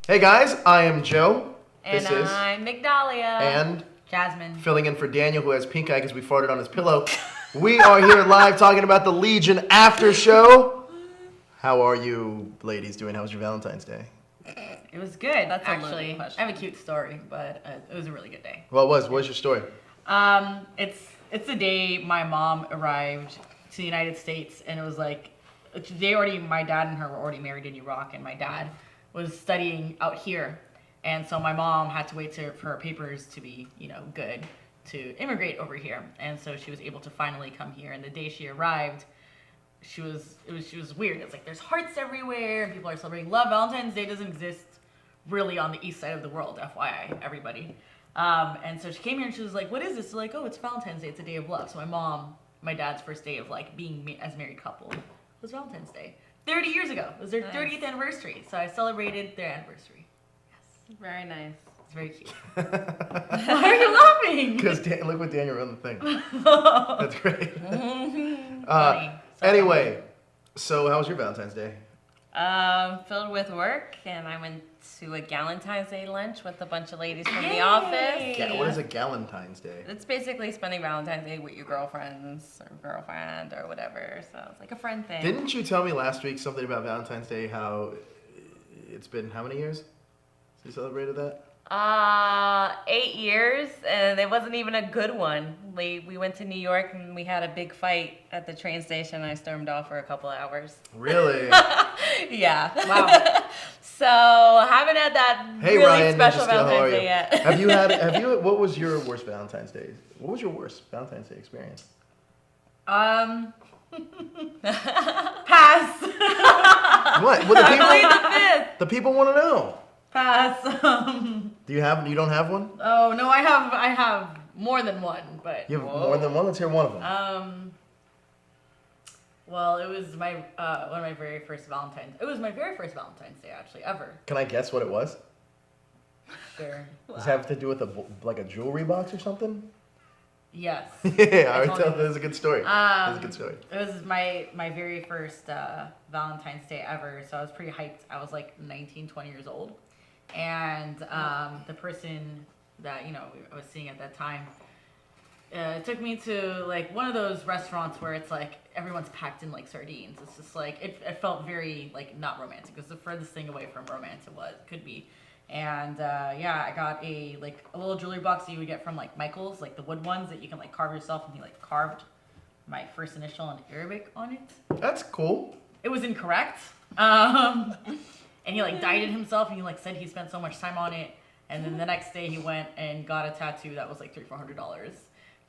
Hey guys, I am Joe. And I'm Migdalia. And Jasmin. Filling in for Daniel, who has pink eye because we farted on his pillow. We are here live talking about the Legion after show. How are you ladies doing? How was your Valentine's Day? It was good, That's actually. a question. I have a cute story, but it was a really good day. What was your story? It's the day my mom arrived to the United States, and it was like, my dad and her were already married in Iraq, and my dad was studying out here. And so my mom had to wait for her papers to be, good to immigrate over here. And so she was able to finally come here. And the day she arrived, she was weird. It's like there's hearts everywhere. People are celebrating love. Valentine's Day doesn't exist really on the east side of the world, FYI, everybody. And so she came here and she was like, "What is this?" So like, "Oh, it's Valentine's Day. It's a day of love." So my dad's first day of like being as married couple was Valentine's Day. 30 years ago. It was their 30th anniversary. So I celebrated their anniversary. Very nice. It's very cute. Why are you laughing? Because look what Daniel wrote on the thing. That's great. Funny. Anyway, so how was your Valentine's Day? Filled with work, and I went to a Galentine's Day lunch with a bunch of ladies from the office. Yeah, what is a Galentine's Day? It's basically spending Valentine's Day with your girlfriends or girlfriend or whatever. So it's like a friend thing. Didn't you tell me last week something about Valentine's Day, how it's been how many years since you celebrated that? 8 years, and it wasn't even a good one. We went to New York and we had a big fight at the train station. I stormed off for a couple of hours. Really? Yeah. Wow. So haven't had that Hey, really Ryan, special Ninja Skill, how are Valentine's you? Day yet. Have you what was your worst Valentine's Day? What was your worst Valentine's Day experience? Pass. What? Well, I plead the fifth. the people want to know. Pass. You don't have one? Oh no, I have more than one, but You have more than one? Let's hear one of them. well, it was my one of my very first Valentine's. It was my very first Valentine's Day actually ever. Can I guess what it was? Sure. Does it have to do with a jewelry box or something? Yes. Yeah, I would told tell. you. This is a good story. This is a good story. It was my very first Valentine's Day ever, so I was pretty hyped. I was like 19, 20 years old. And the person that, I was seeing at that time took me to like one of those restaurants where it's like everyone's packed in like sardines. It's just like, it felt very like not romantic. It was the furthest thing away from romance could be. And I got a little jewelry box that you would get from like Michael's, like the wood ones that you can like carve yourself, and he like carved my first initial in Arabic on it. That's cool. It was incorrect. And he like dyed it himself, and he like said he spent so much time on it. And then the next day he went and got a tattoo that was like $300-$400.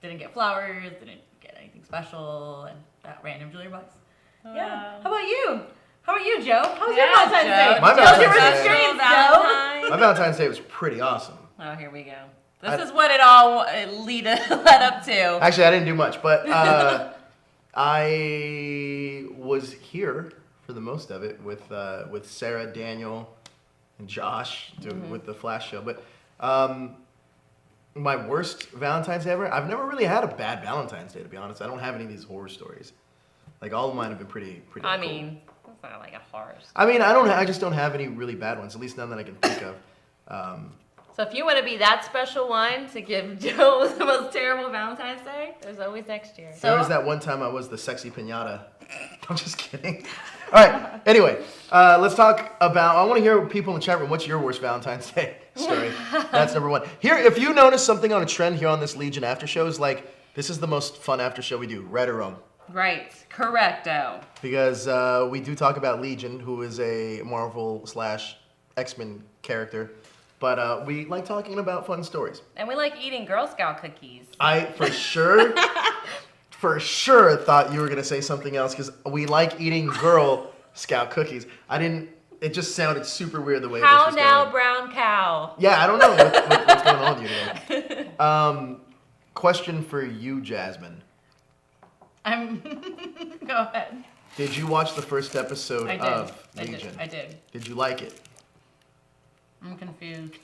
Didn't get flowers, didn't get anything special, and that random jewelry box. Yeah. How about you? How about you, Joe? How was your Valentine's Day? My Tell us your Valentine's Day. experience, Joe. My Valentine's Day was pretty awesome. Oh, here we go. This is what it all led up to. Actually, I didn't do much, but I was here for the most of it with Sarah, Daniel, and Josh with the Flash show. But my worst Valentine's Day ever, I've never really had a bad Valentine's Day, to be honest. I don't have any of these horror stories. Like, all of mine have been pretty cool. I mean, that's not like a horror story. I mean, I just don't have any really bad ones, at least none that I can think of. So if you want to be that special one to give Joe the most terrible Valentine's Day, there's always next year. There was that one time I was the sexy piñata. I'm just kidding. All right. Anyway, let's talk about. I want to hear people in the chat room. What's your worst Valentine's Day story? That's number one. Here, if you notice something on a trend here on this Legion after show, is like this is the most fun after show we do. Right or wrong? Right. Correcto. Because we do talk about Legion, who is a Marvel / X-Men character. But we like talking about fun stories. And we like eating Girl Scout cookies. I for sure thought you were going to say something else because we like eating Girl Scout cookies. It just sounded super weird the way this was How now, going. brown cow? Yeah, I don't know what's going on with you today. Question for you, Jasmin. Go ahead. Did you watch the first episode of Legion? I did. Did you like it? I'm confused.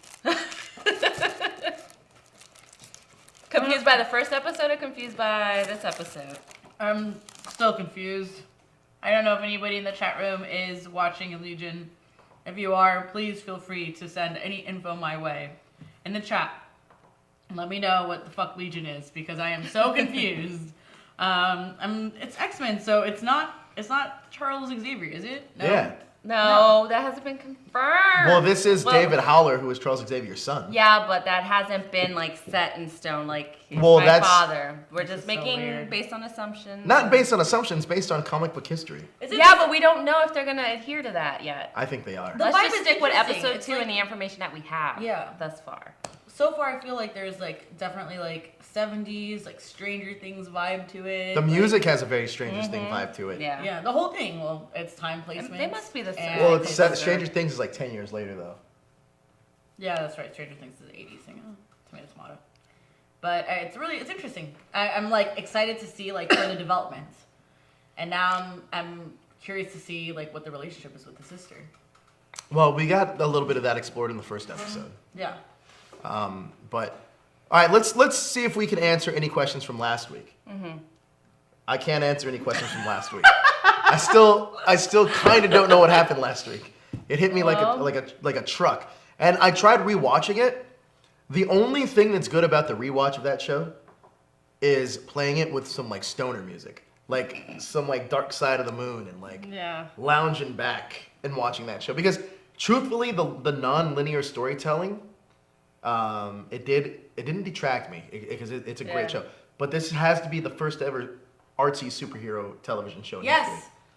Confused by the first episode or confused by this episode? I'm still confused. I don't know if anybody in the chat room is watching Legion. If you are, please feel free to send any info my way in the chat. Let me know what the fuck Legion is, because I am so confused. It's X-Men, so it's not Charles Xavier, is it? No. Yeah. No, that hasn't been confirmed. Well, this is David Howler, who is Charles Xavier's son. Yeah, but that hasn't been like set in stone. Like he's Well, my father. We're just so making weird. based on assumptions. Not based on assumptions, based on comic book history. Yeah, but we don't know if they're gonna adhere to that yet. I think they are. The Let's vibe just is stick with interesting. episode It's 2 like- and the information that we have. Yeah. Thus far. So far, I feel like there's like definitely like 70s, like Stranger Things vibe to it. The like- music has a very Stranger Things vibe to it. Yeah. Yeah, the whole thing. Well, it's time placement. They must be the same. Well, it's Stranger Things is like 10 years later, though. Yeah, that's right. Stranger Things is the 80s thing. Tomato, tomato. But it's interesting. I'm like excited to see like further developments, and now I'm curious to see like what the relationship is with the sister. Well, we got a little bit of that explored in the first episode. Yeah. But all right, let's see if we can answer any questions from last week. I can't answer any questions from last week. I still kind of don't know what happened last week. It hit me like a truck, and I tried rewatching it. The only thing that's good about the rewatch of that show is playing it with some like stoner music, like some like Dark Side of the Moon, and like lounging back and watching that show. Because truthfully, the non-linear storytelling, it didn't detract me because it's a great show. But this has to be the first ever artsy superhero television show in history.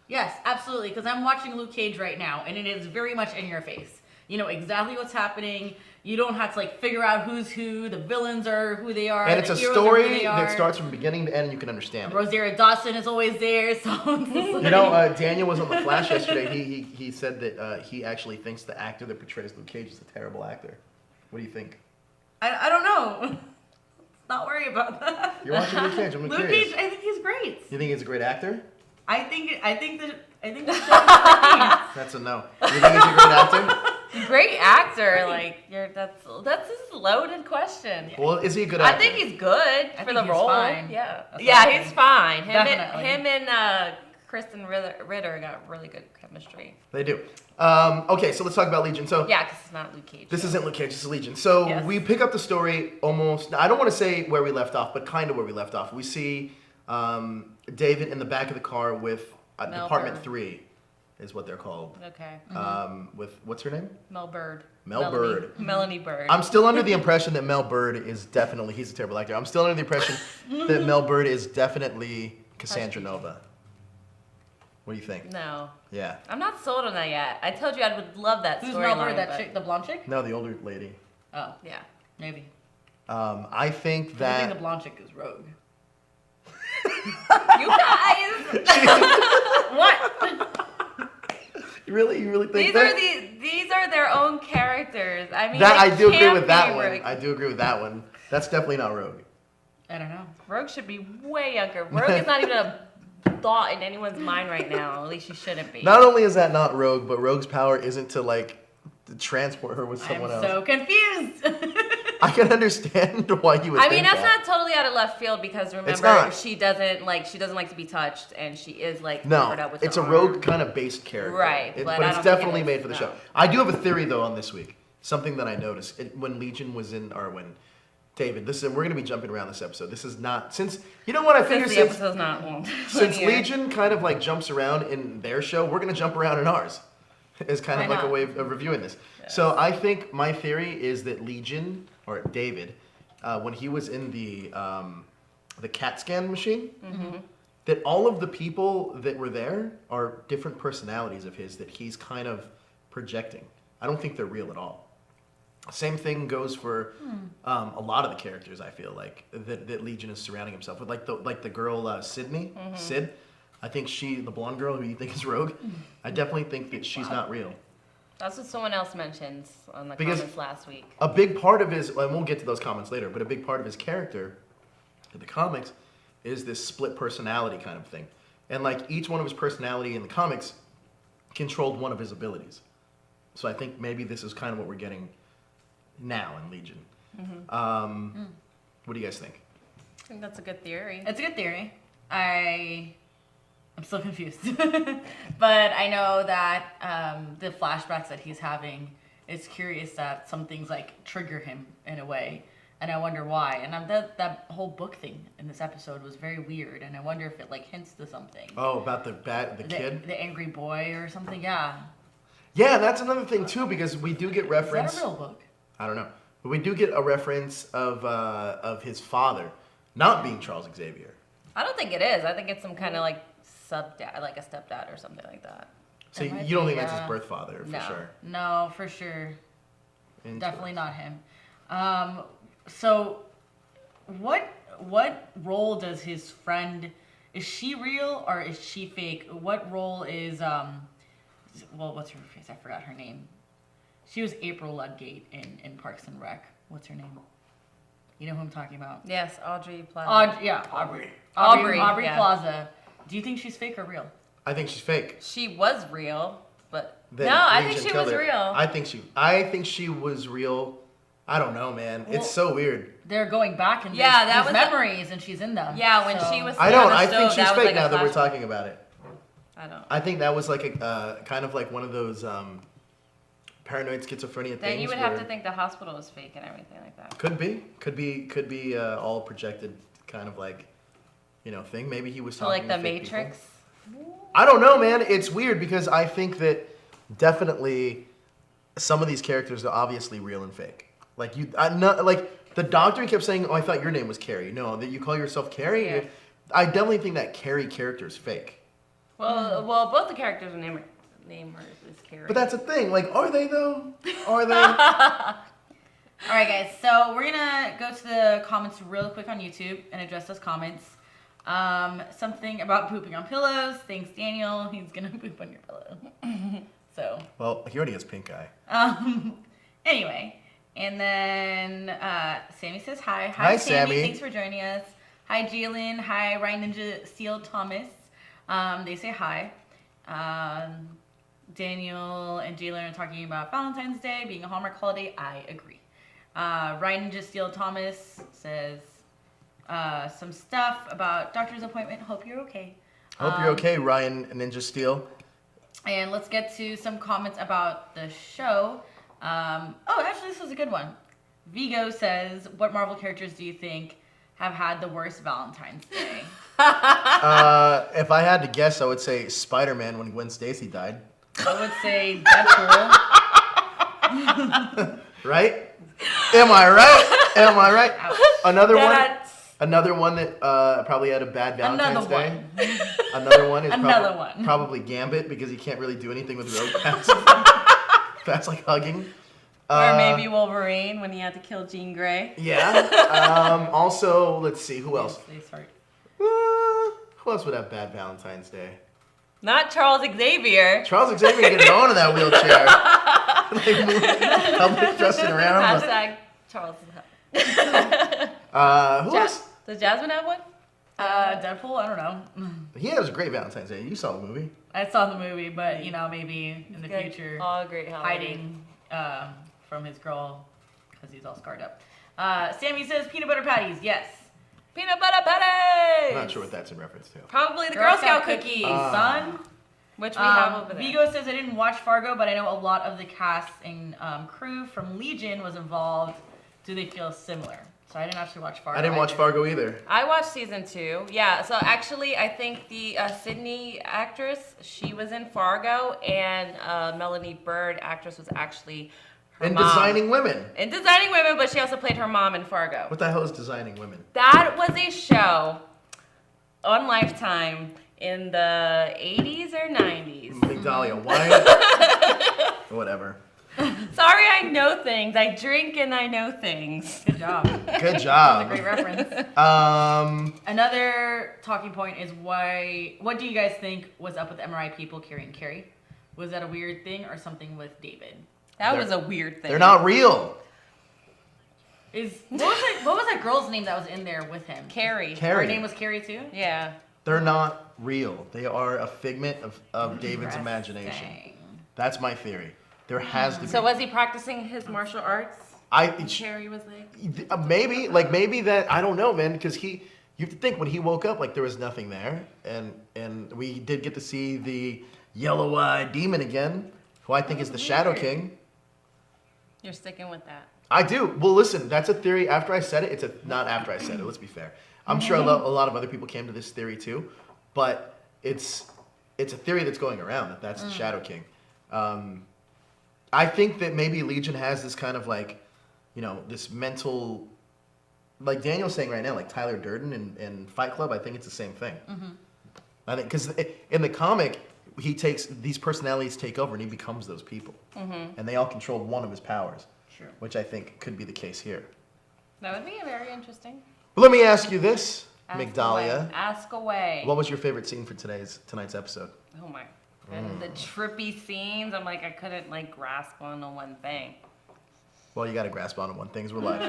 Yes, absolutely. Because I'm watching Luke Cage right now, and it is very much in your face. You know exactly what's happening. You don't have to like figure out who's who. The villains are who they are. And it's the a heroes are who story they are. that starts from beginning to end, and you can understand it. Rosario Dawson is always there. So You know, Daniel was on The Flash yesterday. He said that he actually thinks the actor that portrays Luke Cage is a terrible actor. What do you think? I don't know. Let's not worry about that. You're watching Luke Cage. I'm Luke curious. Cage, I think he's great. You think he's a great actor? I think the show is That's a no. You think he's a great actor? Great actor, like that's a loaded question. Well, is he a good actor? I think he's good for think the he's role. fine. Yeah, That's yeah, what I he's think. fine. Definitely. Him and Kristen Ritter got really good chemistry. They do. Okay, so let's talk about Legion. So Yeah, because it's not Luke Cage. this isn't Luke Cage, this is Legion. So Yes. we pick up the story almost, I don't want to say where we left off, but kind of where we left off. We see David in the back of the car with Department Bird. 3 is what they're called. Okay. With, what's her name? Mel Bird. Mel Bird. Melanie Bird. I'm still under the impression that Mel Bird is definitely, he's a terrible actor. I'm still under the impression that Mel Bird is definitely Cassandra Nova. What do you think? No. Yeah. I'm not sold on that yet. I told you I would love that Who's storyline. Mel Bird? That but- chick, the blonde chick? No, the older lady. Oh, Yeah. maybe. I think I think that... the blonde chick is Rogue. You guys! What? You really think These that? are these are their own characters. I mean, That they I do agree can't with that be one. Rogue. I do agree with that one. That's definitely not Rogue. I don't know. Rogue should be way younger. Rogue is not even a thought in anyone's mind right now. At least she shouldn't be. Not only is that not Rogue, but Rogue's power isn't to like to transport her with someone I'm else. so confused. I can understand why you would. I mean, think that's that. not totally out of left field because remember not. she doesn't like to be touched and she is like No, covered up with it's the a Rogue arm. kind of based character. Right, but but I it's don't think it definitely is, made for the no. show. I do have a theory though on this week. Something that I noticed when Legion was in, or when David. We're going to be jumping around this episode. This is not since you know what I figure Since the since episode's not long. since Legion kind of like jumps around in their show, we're going to jump around in ours. Is kind of Why like a not? way of reviewing this. So I think my theory is that Legion or David, when he was in the CAT scan machine, that all of the people that were there are different personalities of his that he's kind of projecting. I don't think they're real at all. Same thing goes for a lot of the characters. I feel like that Legion is surrounding himself with, like the girl Sydney, Sid. I think the blonde girl who you think is Rogue. I definitely think that she's not real. That's what someone else mentions on the Because- comments last week. A big part of his, and we'll get to those comments later, but a big part of his character in the comics is this split personality kind of thing. And like each one of his personality in the comics controlled one of his abilities. So I think maybe this is kind of what we're getting now in Legion. What do you guys think? I think that's a good theory. It's a good theory. I I'm still confused. But I know that the flashbacks that he's having, it's curious that some things like trigger him in a way. And I wonder why. And that whole book thing in this episode was very weird. And I wonder if it like hints to something. Oh, about the kid? The angry boy or something, yeah. Yeah, that's another thing too, because we do get reference. Is that a real book? I don't know. But we do get a reference of his father not being Charles Xavier. I don't think it is. I think it's some kind of like stepdad, like a stepdad or something like that. So you don't think that's his birth father, for sure? No, for sure. Definitely not him. So what role does his friend, is she real or is she fake? What role is what's her face? I forgot her name. She was April Ludgate in Parks and Rec. What's her name? You know who I'm talking about? Yes, Aubrey Plaza. Aubrey Yeah. Plaza. Do you think she's fake or real? I think she's fake. She was real, but Then no, I Agent think she was Keller. real. I think she was real. I don't know, man. Well, it's so weird. They're going back and Yeah, that these was memories, and she's in them. Yeah, when she was. I don't. on the I think stove, she's that was fake like a now that we're flash- talking about it. I don't. I think that was like a kind of like one of those paranoid schizophrenia things. Then you would have where- to think the hospital was fake and everything like that. Could be all projected kind of like, thing. Maybe he was So talking like the to fake Matrix. people. I don't know, man. It's weird because I think that definitely some of these characters are obviously real and fake. Like like the doctor kept saying, "Oh, I thought your name was Carrie." No, that you call yourself Carrie. Yeah. I definitely think that Carrie character is fake. Well, both the characters' name is Carrie. But that's a thing. Like, are they though? Are they? All right, guys. So we're gonna go to the comments real quick on YouTube and address those comments. Something about pooping on pillows. Thanks, Daniel. He's gonna poop on your pillow. So. Well, he already has pink eye. Anyway, and then Sammy says hi. Hi, Sammy. Sammy. Thanks for joining us. Hi, Jalen. Hi, Ryan Ninja Steel Thomas. They say hi. Daniel and Jalen are talking about Valentine's Day being a Hallmark holiday. I agree. Ryan Ninja Steel Thomas says some stuff about doctor's appointment. Hope you're okay. Hope you're okay, Ryan Ninja Steel. And let's get to some comments about the show. Actually, this was a good one. Vigo says, what Marvel characters do you think have had the worst Valentine's Day? If I had to guess, I would say Spider-Man when Gwen Stacy died. I would say Deadpool. Right? Am I right? Ouch. Another one that probably had a bad Valentine's Another Day. Another one is Another one. probably Gambit because he can't really do anything with road pass. That's like hugging. Or maybe Wolverine when he had to kill Jean Grey. Yeah. Also, let's see, who else? Sorry. Who else would have bad Valentine's Day? Not Charles Xavier. Charles Xavier getting on in that wheelchair. Like, thrusting around. Hashtag Charles. Who else? Does Jasmine have one? Deadpool? I don't know. He has a great Valentine's Day. You saw the movie. I saw the movie, but maybe in the Good. future, All great holidays. hiding from his girl because he's all scarred up. Sammy says peanut butter patties. Yes. Peanut butter patties. I'm not sure what that's in reference to. Probably the Girl Scout cookies, son. which we have over there. Vigo says I didn't watch Fargo, but I know a lot of the cast and crew from Legion was involved. Do they feel similar? So I didn't actually watch Fargo. I didn't watch Fargo either. I watched season 2. Yeah, so actually I think the Sydney actress, she was in Fargo, and Melanie Bird actress was actually her mom. Designing Women. In Designing Women, but she also played her mom in Fargo. What the hell is Designing Women? That was a show on Lifetime in the 80s or 90s. Migdalia. Why? Whatever. Sorry, I know things. I drink and I know things. Good job. Good job. That's a great reference. Another talking point is what do you guys think was up with MRI people carrying Carrie? Was that a weird thing or something with David? That was a weird thing. They're not real. What was that girl's name that was in there with him? Carrie. Her name was Carrie too? Yeah. They're not real. They are a figment of David's imagination. Interesting. That's my theory. There has to be. So was he practicing his martial arts? Carrie was like. Maybe that, I don't know, man, because you have to think when he woke up, like there was nothing there, and we did get to see the yellow-eyed demon again, who I think is the Shadow King. You're sticking with that. I do. Well, listen, that's a theory. After I said it, not after I said it. Let's be fair. I'm sure a lot of other people came to this theory too, but it's a theory that's going around that that's the Shadow King. I think that maybe Legion has this kind of like, this mental, like Daniel's saying right now, like Tyler Durden in Fight Club. I think it's the same thing. I think because in the comic, these personalities take over and he becomes those people, and they all control one of his powers. Sure. Which I think could be the case here. That would be very interesting. But let me ask you this, Ask Migdalia. away. Ask away. What was your favorite scene for tonight's episode? Oh my. The trippy scenes. I'm like, I couldn't like grasp onto one thing. Well, you got to grasp onto one thing. We're live.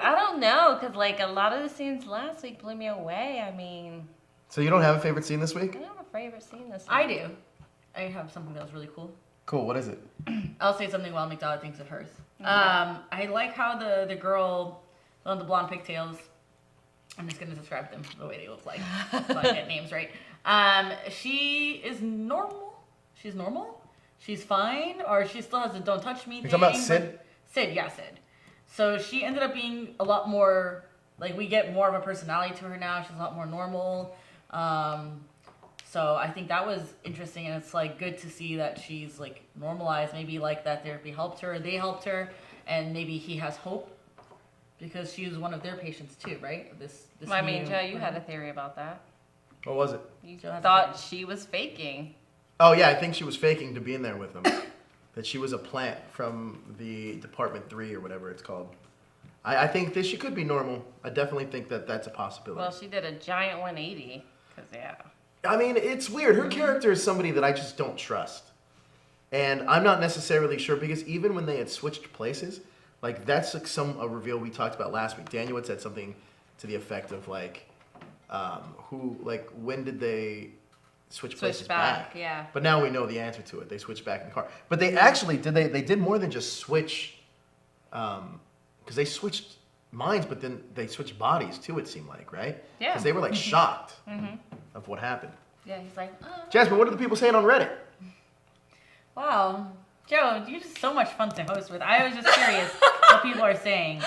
I don't know, because like a lot of the scenes last week blew me away. I mean. So you don't have a favorite scene this week? I don't have a favorite scene this week. I do. I have something that was really cool. Cool. What is it? I'll say something while Migdalia thinks of hers. Okay. I like how the girl on the blonde pigtails. I'm just gonna describe them the way they look like, so I get names right. She is normal. She's normal. She's fine, or she still has the "don't touch me" You thing. talking about Sid? Sid, yeah, Sid. So she ended up being a lot more like we get more of a personality to her now. She's a lot more normal. So I think that was interesting, and it's like good to see that she's like normalized. Maybe like that therapy helped her, they helped her, and maybe he has hope because she was one of their patients too, right? This I mean, Joe, you had a theory about that. What was it? You Joe has a thought theory. she was faking. Oh yeah, I think she was faking to be in there with him. That she was a plant from the Department 3 or whatever it's called. I think that she could be normal. I definitely think that that's a possibility. Well, she did a giant 180. Because, yeah. I mean, it's weird. Her character is somebody that I just don't trust. And I'm not necessarily sure because even when they had switched places, like that's like a reveal we talked about last week. Daniel had said something to the effect of like, when did they switch places back? Yeah. But now we know the answer to it. They switched back in the car. But they actually they did more than just switch, because they switched minds, but then they switched bodies too, it seemed like, right? Yeah. Because they were like shocked of what happened. Yeah, he's like, oh. Jasmine, what are the people saying on Reddit? Wow. Joe, you're just so much fun to host with. I was just curious what people are saying.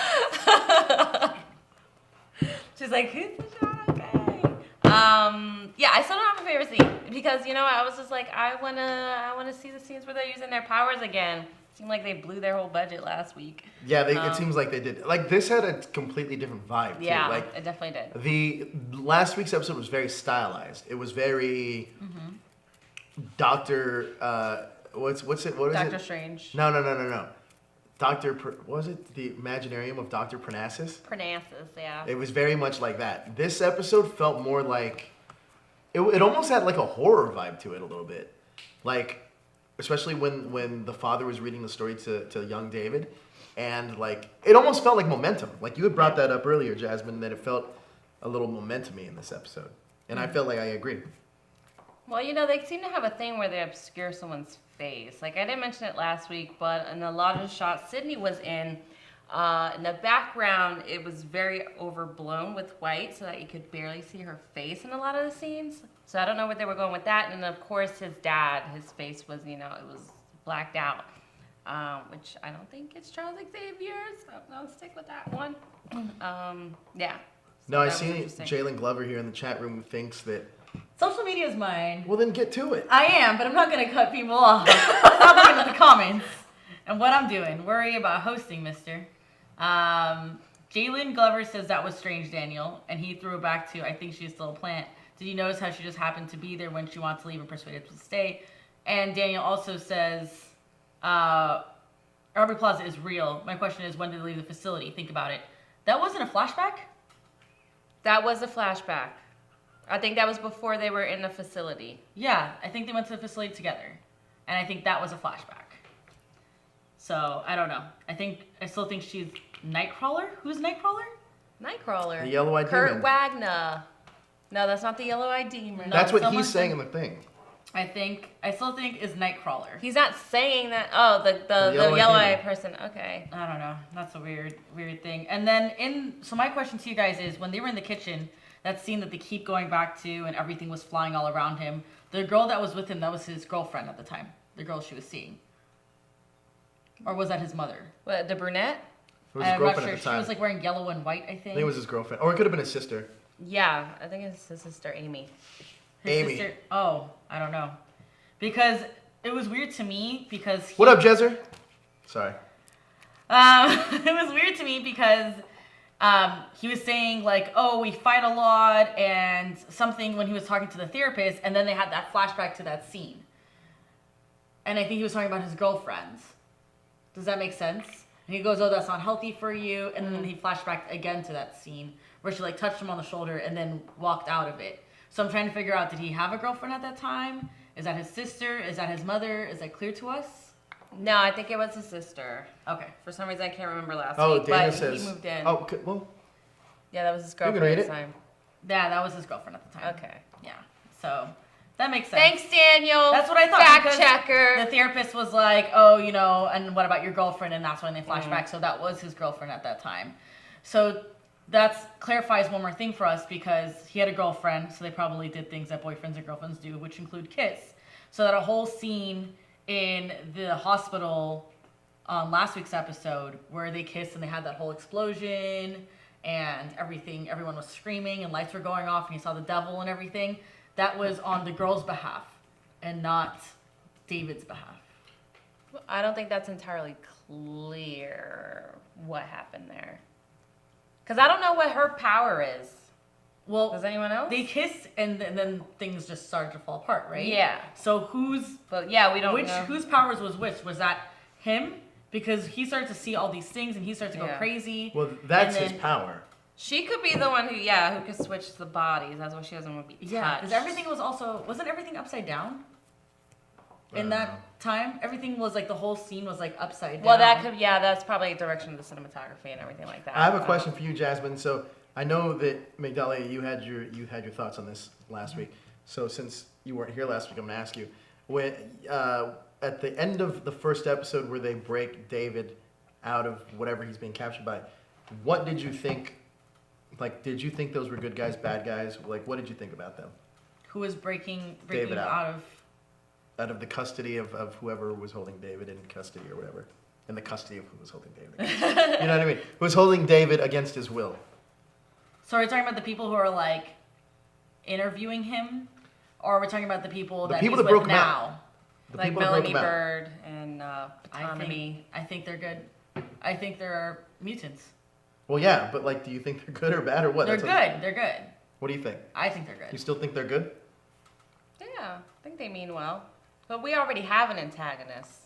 She's like, who's the Shadow King? Yeah, I still don't have a favorite scene because I was just like, I wanna see the scenes where they're using their powers again. Seemed like they blew their whole budget last week. Yeah, it seems like they did. Like this had a completely different vibe too. Yeah, Like it definitely did. the last week's episode was very stylized. It was very Doctor. What is it? Doctor Strange. No. Doctor. What was it? The Imaginarium of Doctor Parnassus. Parnassus, yeah. It was very much like that. This episode felt more like it almost had like a horror vibe to it a little bit, like especially when the father was reading the story to young David, and like it almost felt like momentum. Like you had brought that up earlier, Jasmine, that it felt a little momentum-y in this episode, and I felt like I agree. Well, they seem to have a thing where they obscure someone's face. Like, I didn't mention it last week, but in a lot of the shots Sydney was in the background, it was very overblown with white so that you could barely see her face in a lot of the scenes. So I don't know where they were going with that. And then, of course, his dad, his face was, it was blacked out, which I don't think it's Charles Xavier, so I'll stick with that one. Yeah. No, I see Jalen Glover here in the chat room who thinks that. Social media is mine. Well, then get to it. I am, but I'm not going to cut people off. Stop looking at the comments and what I'm doing. Worry about hosting, mister. Jalen Glover says that was strange, Daniel, and he threw it back to, I think she's still a plant. Did you notice how she just happened to be there when she wants to leave and persuaded to stay? And Daniel also says, Aubrey Plaza is real. My question is, when did they leave the facility? Think about it. That wasn't a flashback? That was a flashback. I think that was before they were in the facility. Yeah, I think they went to the facility together. And I think that was a flashback. So, I don't know. I still think she's Nightcrawler? Who's Nightcrawler? Nightcrawler. The yellow-eyed Kurt demon. Wagner. No, that's not the yellow-eyed demon. No. That's what someone he's saying in the thing. I still think is Nightcrawler. He's not saying that. Oh, the yellow-eyed person. Okay. I don't know. That's a weird thing. And then so my question to you guys is, when they were in the kitchen, that scene that they keep going back to, and everything was flying all around him. The girl that was with him, that was his girlfriend at the time. The girl she was seeing. Or was that his mother? What, the brunette? It was his I'm not girlfriend sure. at the She time. was like wearing yellow and white, I think. I think it was his girlfriend. Or it could have been his sister. Yeah, I think it's his sister Amy. Amy. Sister, oh, I don't know. Because it was weird to me because... What up, Jezzer? Sorry. It was weird to me because he was saying like, oh, we fight a lot and something when he was talking to the therapist, and then they had that flashback to that scene. And I think he was talking about his girlfriends. Does that make sense? And he goes, oh, that's not healthy for you. And then he flashed back again to that scene where she like touched him on the shoulder and then walked out of it. So I'm trying to figure out, did he have a girlfriend at that time? Is that his sister? Is that his mother? Is that clear to us? No, I think it was his sister. Okay. For some reason, I can't remember last Oh, week. Dana But says. he moved in. Oh, okay, well, Yeah, that was his can girlfriend read at it. the time. Yeah, that was his girlfriend at the time. Okay. Yeah. So that makes sense. Thanks, Daniel. That's what I thought. Fact because checker. The therapist was like, oh, you know, and what about your girlfriend? And that's when they flash back. So that was his girlfriend at that time. So that clarifies one more thing for us because he had a girlfriend. So they probably did things that boyfriends and girlfriends do, which include kiss. So that a whole scene in the hospital last week's episode where they kissed and they had that whole explosion and everything, everyone was screaming and lights were going off and you saw the devil and everything. That was on the girl's behalf and not David's behalf. I don't think that's entirely clear what happened there. Because I don't know what her power is. Well, Does anyone else? they kissed and then things just started to fall apart, right? Yeah. So But yeah, we don't know. whose powers was which? Was that him? Because he started to see all these things and he started to go Yeah. crazy. well, that's And his then- power. She could be the one who could switch the bodies. That's why she doesn't want to be touched. Yeah, because everything was also, wasn't everything upside down? I In don't that know. time, everything was like the whole scene was like upside down. Well, that's probably a direction of the cinematography and everything like that. I have a question for you, Jasmine. So I know that Migdalia, you had your thoughts on this last week. So since you weren't here last week, I'm gonna ask you when at the end of the first episode where they break David out of whatever he's being captured by, what did you think? Like, did you think those were good guys, bad guys? Like, what did you think about them? Who was breaking David out of... Out of the custody of whoever was holding David in custody or whatever. In the custody of who was holding David. You know what I mean? Who was holding David against his will. So are we talking about the people who are like interviewing him? Or are we talking about the people The that people he's that broke with him out. now? The Like people that broke Melanie him out. Bird and Autonomy. I think they're good. I think they're mutants. Well, yeah, but like, do you think they're good or bad or what? They're That's good. what- They're good. What do you think? I think they're You good. still think they're good? Yeah, I think they mean well. But we already have an antagonist.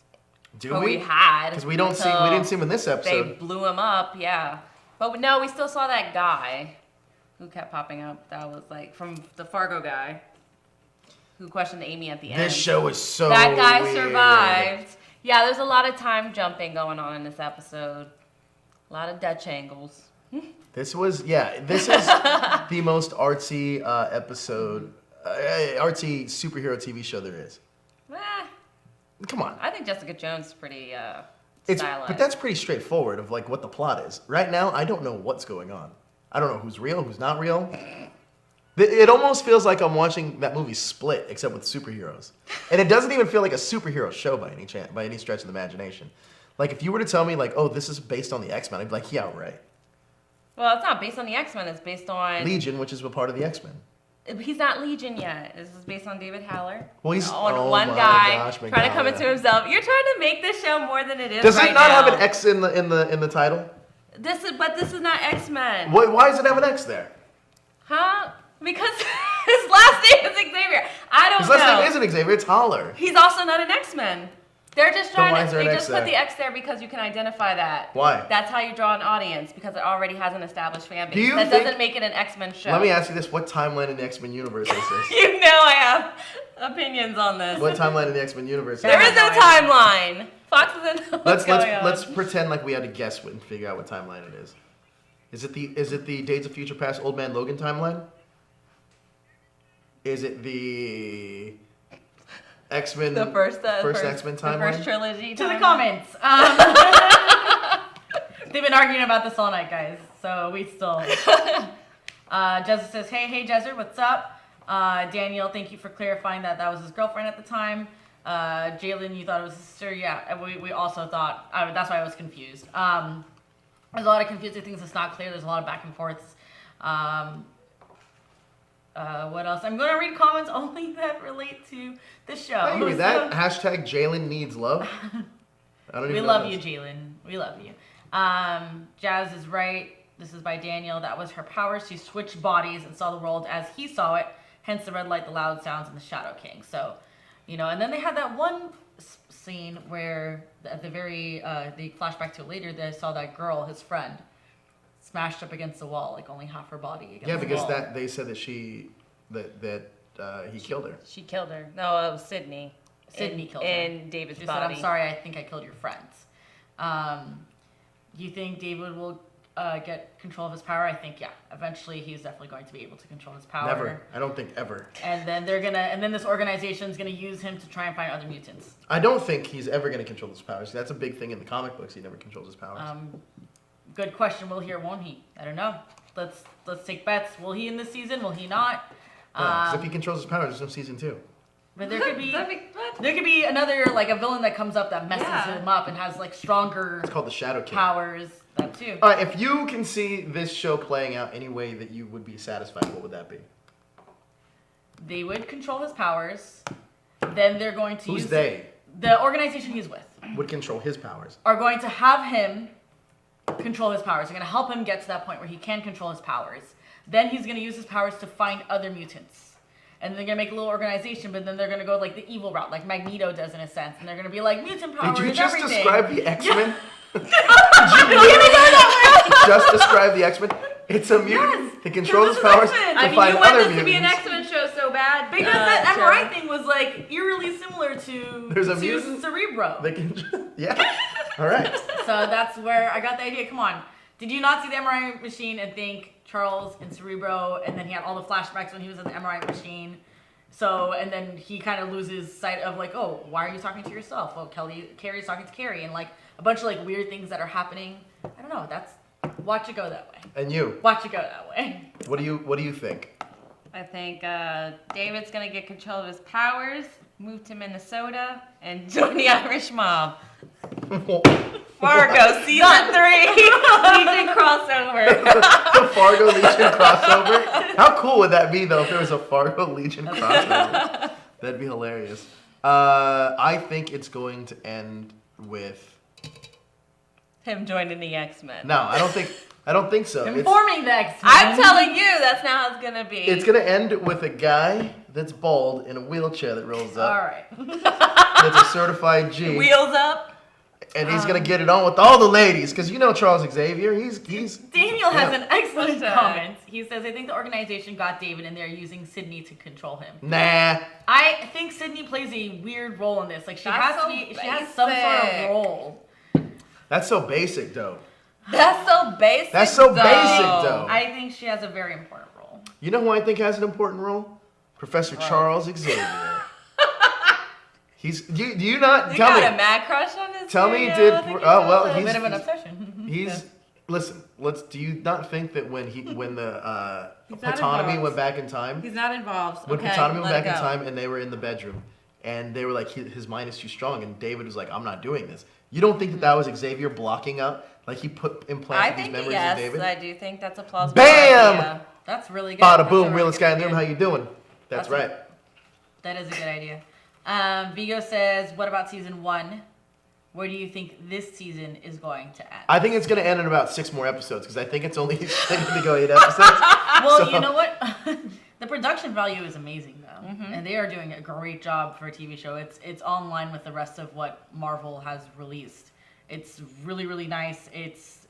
Do But we? we had. Because we didn't see him in this They episode. blew him up, yeah. But no, we still saw that guy who kept popping up. That was like from the Fargo guy who questioned Amy at the end. This show is so That guy weird. survived. Yeah, there's a lot of time jumping going on in this episode. A lot of Dutch angles. This is the most artsy episode, artsy superhero TV show there is. Eh, Come on. I think Jessica Jones is pretty It's, stylized. but that's pretty straightforward of like what the plot is. Right now, I don't know what's going on. I don't know who's real, who's not real. It almost feels like I'm watching that movie Split, except with superheroes. And it doesn't even feel like a superhero show by any stretch of the imagination. Like if you were to tell me like, oh, this is based on the X-Men, I'd be like, yeah, right. Well, it's not based on the X-Men. It's based on... Legion, which is a part of the X-Men. He's not Legion yet. This is based on David Haller. Well, he's on my one guy gosh, trying to come Migdalia. into himself. You're trying to make this show more than it is. Does right it not now. have an X in the title? This is not X-Men. Why does it have an X there? Huh? Because his last name is Xavier. I don't His know. last name isn't Xavier, it's Holler. He's also not an X-Men. They're just Then why trying is to. there They an just X put there? the X there because you can identify that. Why? That's how you draw an audience because it already has an established fan base. Do you That think- doesn't make it an X-Men show. Let me ask you this: what timeline in the X-Men universe is this? You know I have opinions on this. What timeline in the X-Men universe? There is no timeline. Fox doesn't know what's going on. Let's pretend like we had to guess and figure out what timeline it is. Is it the Days of Future Past Old Man Logan timeline? Is it the X-Men The first X-Men The timeline? first trilogy. To the timeline. comments. They've been arguing about this all night, guys. So we still... Jezza says, hey, Jezzer, what's up? Daniel, thank you for clarifying that was his girlfriend at the time. Jalen, you thought it was his sister? Yeah, we also thought, that's why I was confused. There's a lot of confusing things that's not clear. There's a lot of back and forths. What else? I'm going to read comments only that relate to the show. I agree with that. Hashtag Jalen needs love. We love you, Jalen. We love you. Jazz is right. This is by Daniel. That was her power. She switched bodies and saw the world as he saw it. Hence the red light, the loud sounds, and the Shadow King. So, and then they had that one scene where at the very, they flashback to it later, they saw that girl, his friend, smashed up against the wall, like only half her body against the wall. Yeah, because they said that he killed her. She killed her. No, it was Sydney. Sydney killed her. In David's she body. Said, I'm sorry, I think I killed your friends. You think David will get control of his power? I think, yeah. Eventually, he's definitely going to be able to control his power. Never. I don't think ever. And then then this organization's gonna use him to try and find other mutants. I don't think he's ever gonna control his powers. That's a big thing in the comic books. He never controls his powers. Good question. Will he or won't he? I don't know. Let's take bets. Will he in this season? Will he not? Because if he controls his powers, there's no season 2. But there could be another like a villain that comes up that messes him up and has like stronger. It's called the Shadow King. Powers. That too. All right. If you can see this show playing out any way that you would be satisfied, what would that be? They would control his powers. Then they're going to use. Who's they? The organization he's with. Would control his powers. Are going to have him control his powers. They're going to help him get to that point where he can control his powers. Then he's going to use his powers to find other mutants. And they're going to make a little organization, but then they're going to go like the evil route, like Magneto does in a sense. And they're going to be like, mutant power is everything. Did you just everything. describe the X-Men? Did you just describe the X-Men? It's a mutant. Yes, he controls his powers to find other mutants. You want this to be an X-Men show so bad. Because that MRI thing was like eerily similar to, There's a mutant? Cerebro. They can, yeah. All right. So that's where I got the idea. Come on. Did you not see the MRI machine and think Charles and Cerebro, and then he had all the flashbacks when he was in the MRI machine? So, and then he kind of loses sight of like, oh, why are you talking to yourself? Oh, Carrie's talking to Carrie, and like a bunch of like weird things that are happening. I don't know. Watch it go that way. And you? Watch it go that way. What do you think? I think David's gonna get control of his powers, move to Minnesota, and join the Irish mob. Fargo season 3 Legion crossover. The Fargo Legion crossover. How cool would that be though if there was a Fargo Legion crossover? That'd be hilarious. I think it's going to end with Him joining the X-Men. No, I don't think so. Informing the X-Men. I'm telling you, that's not how it's gonna be. It's gonna end with a guy that's bald in a wheelchair that rolls up. All right. That's a certified G. Wheels up. And he's gonna get it on with all the ladies, because you know Charles Xavier. He's. Daniel has an excellent comment. He says, "I think the organization got David, and they're using Sydney to control him." Nah. I think Sydney plays a weird role in this. Like she has some sort of role. That's so basic, though. That's so basic. though. I think she has a very important role. You know who I think has an important role? Professor Charles Xavier. Do you not you tell me? got a mad crush on his Tell me, he's he's a bit of an obsession. Listen. Do you not think that when the not Autonomy involved. went back in time? He's not involved. When Okay, Autonomy went let back it in go. time and they were in the bedroom, and they were like, his mind is too strong, and David was like, I'm not doing this. You don't think that was Xavier blocking up, like he implanted these memories in David? I do think that's a plausible Bam! idea. That's really good. Bada That's boom, a real really sky in good the room. idea. How you doing? That's right. That is a good idea. Vigo says, what about season 1? Where do you think this season is going to end? I think it's going to end in about 6 more episodes, because I think it's only slated to go 8 episodes. Well, you know what? The production value is amazing, though. Mm-hmm. And they are doing a great job for a TV show. It's on line with the rest of what Marvel has released. It's really, really nice. It's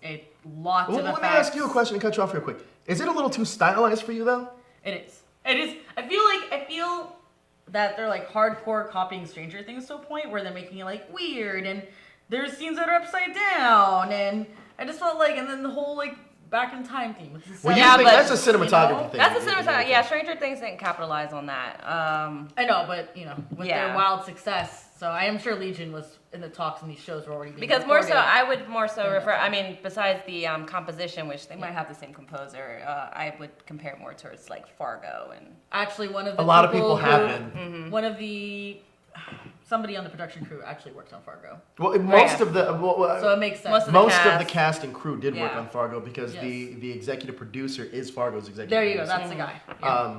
lots of effects. Let me ask you a question and cut you off real quick. Is it a little too stylized for you, though? It is. It is. I feel that they're like hardcore copying Stranger Things to a point where they're making it like weird, and there's scenes that are upside down, and I just felt like, and then the whole like back in time theme. With the that's a cinematography thing. That's a cinematography. Yeah, Stranger Things didn't capitalize on that. I know, but with their wild success, So I am sure Legion was in the talks and these shows were already being Because more so, recorded. I would more so refer. I mean, besides the composition, which they might have the same composer, I would compare more towards like Fargo and. Actually, one of the A lot of people have been. One of the somebody on the production crew actually worked on Fargo, Well, most of the so it makes sense. Most of the cast and crew did work Yeah. on Fargo because Yes. the executive producer is Fargo's executive There you go. producer. That's the guy. Yeah.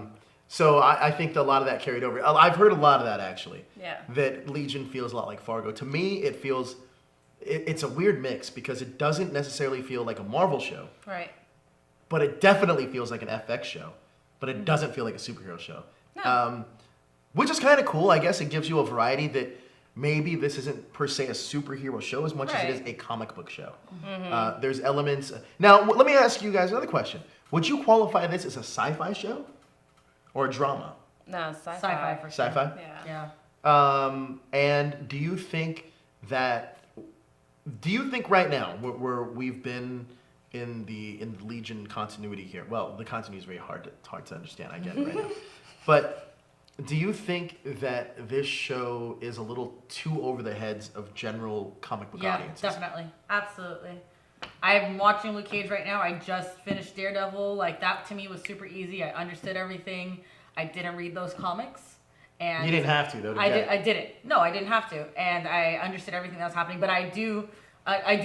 So I think that a lot of that carried over. I've heard a lot of that actually. Yeah. That Legion feels a lot like Fargo. To me, it feels it's a weird mix because it doesn't necessarily feel like a Marvel show, Right. but it definitely feels like an FX show. But it doesn't feel like a superhero show. No. Which is kind of cool. I guess it gives you a variety that maybe this isn't per se a superhero show as much as it is a comic book show. There's elements. Now, let me ask you guys another question. Would you qualify this as a sci-fi show or a drama? No, sci-fi. Sci-fi for sure. Sci-fi? Yeah. Yeah. And do you think right now where we've been in the Legion continuity here? Well, the continuity is very hard to understand. I get it right now, but do you think that this show is a little too over the heads of general comic book Yeah, audiences? definitely. Absolutely. I'm watching Luke Cage right now. I just finished Daredevil. Like, that to me was super easy. I understood everything. I didn't read those comics. And You didn't have to, though. I didn't. No, I didn't have to. And I understood everything that was happening. But I do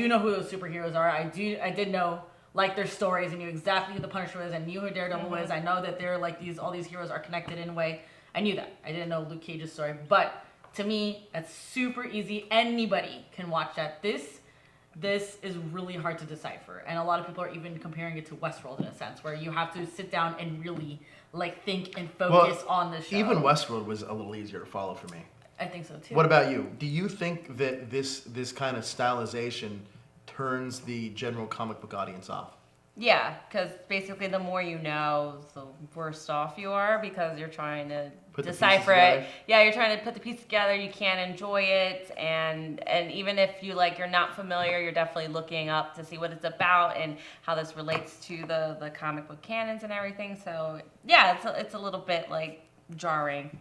know who those superheroes are. I did know, like, their stories. I knew exactly who the Punisher was. I knew who Daredevil was. I know that they're, like, all these heroes are connected in a way. I knew that. I didn't know Luke Cage's story. But to me, that's super easy. Anybody can watch that. This is really hard to decipher. And a lot of people are even comparing it to Westworld in a sense, where you have to sit down and really, like, think and focus on the show. Even Westworld was a little easier to follow for me. I think so, too. What about you? Do you think that this kind of stylization turns the general comic book audience off? Yeah, because basically the more you know, the worse off you are because you're trying to Put the decipher pieces it. together. Yeah, you're trying to put the pieces together. You can't enjoy it, and even if you're not familiar, you're definitely looking up to see what it's about and how this relates to the comic book canons and everything. So yeah, it's a little bit like jarring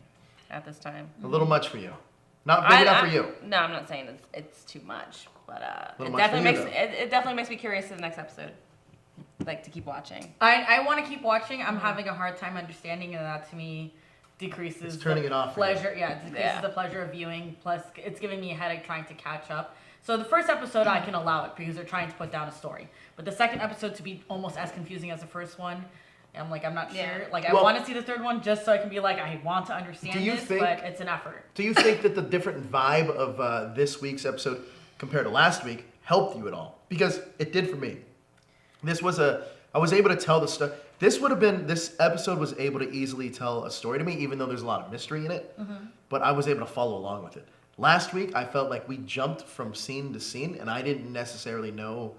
at this time. A little much for you. Not for you. No, I'm not saying it's too much, but Little it much definitely for you, makes it definitely makes me curious to the next episode. Like to keep watching. I want to keep watching. I'm having a hard time understanding, and that to me decreases It's turning the it off for you. pleasure. Yeah, it decreases the pleasure of viewing. Plus, it's giving me a headache trying to catch up. So the first episode I can allow it because they're trying to put down a story. But the second episode to be almost as confusing as the first one, I'm not sure. Like, I want to see the third one just so I can be like, I want to understand this, but it's an effort. Do you think that the different vibe of this week's episode compared to last week helped you at all? Because it did for me. I was able to tell the stuff. This episode was able to easily tell a story to me, even though there's a lot of mystery in it. But I was able to follow along with it. Last week, I felt like we jumped from scene to scene, and I didn't necessarily know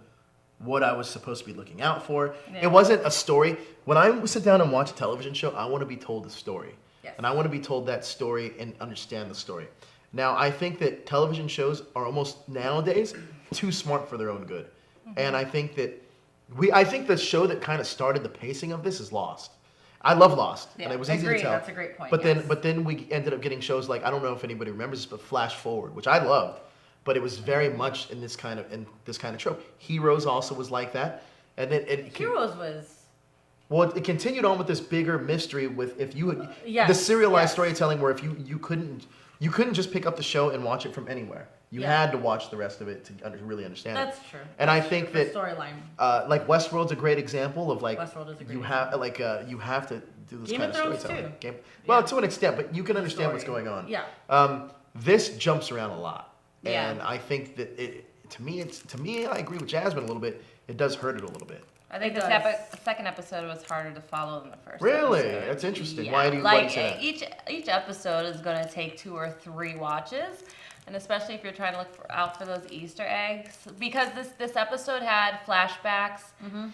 what I was supposed to be looking out for. Yeah. It wasn't a story. When I sit down and watch a television show, I want to be told the story. Yes. And I want to be told that story and understand the story. Now, I think that television shows are almost nowadays too smart for their own good. And I think that the show that kind of started the pacing of this is Lost. I love Lost, and it was easy to tell. That's a great point. But yes. then we ended up getting shows like, I don't know if anybody remembers this, but Flash Forward, which I loved, but it was very much in this kind of trope. Heroes also was like that, and then Heroes was. Well, it continued on with this bigger mystery with Yes, the serialized yes. storytelling where if you couldn't just pick up the show and watch it from anywhere. You had to watch the rest of it to really understand it. That's true. And I think The that storyline. like Westworld's a great example of like Westworld is a great you have to do this Game kind of of Thrones storytelling. too. Well, to an extent, but you can understand what's Story. going on. Yeah. This jumps around a lot, Yeah. and I think that to me, I agree with Jasmin a little bit. It does hurt it a little bit. I think It the does. second episode was harder to follow than the first. Really, episode. that's interesting. Yeah. Why do you say that? Each episode is going to take 2 or 3 watches, and especially if you're trying to look out for those Easter eggs, because this episode had flashbacks,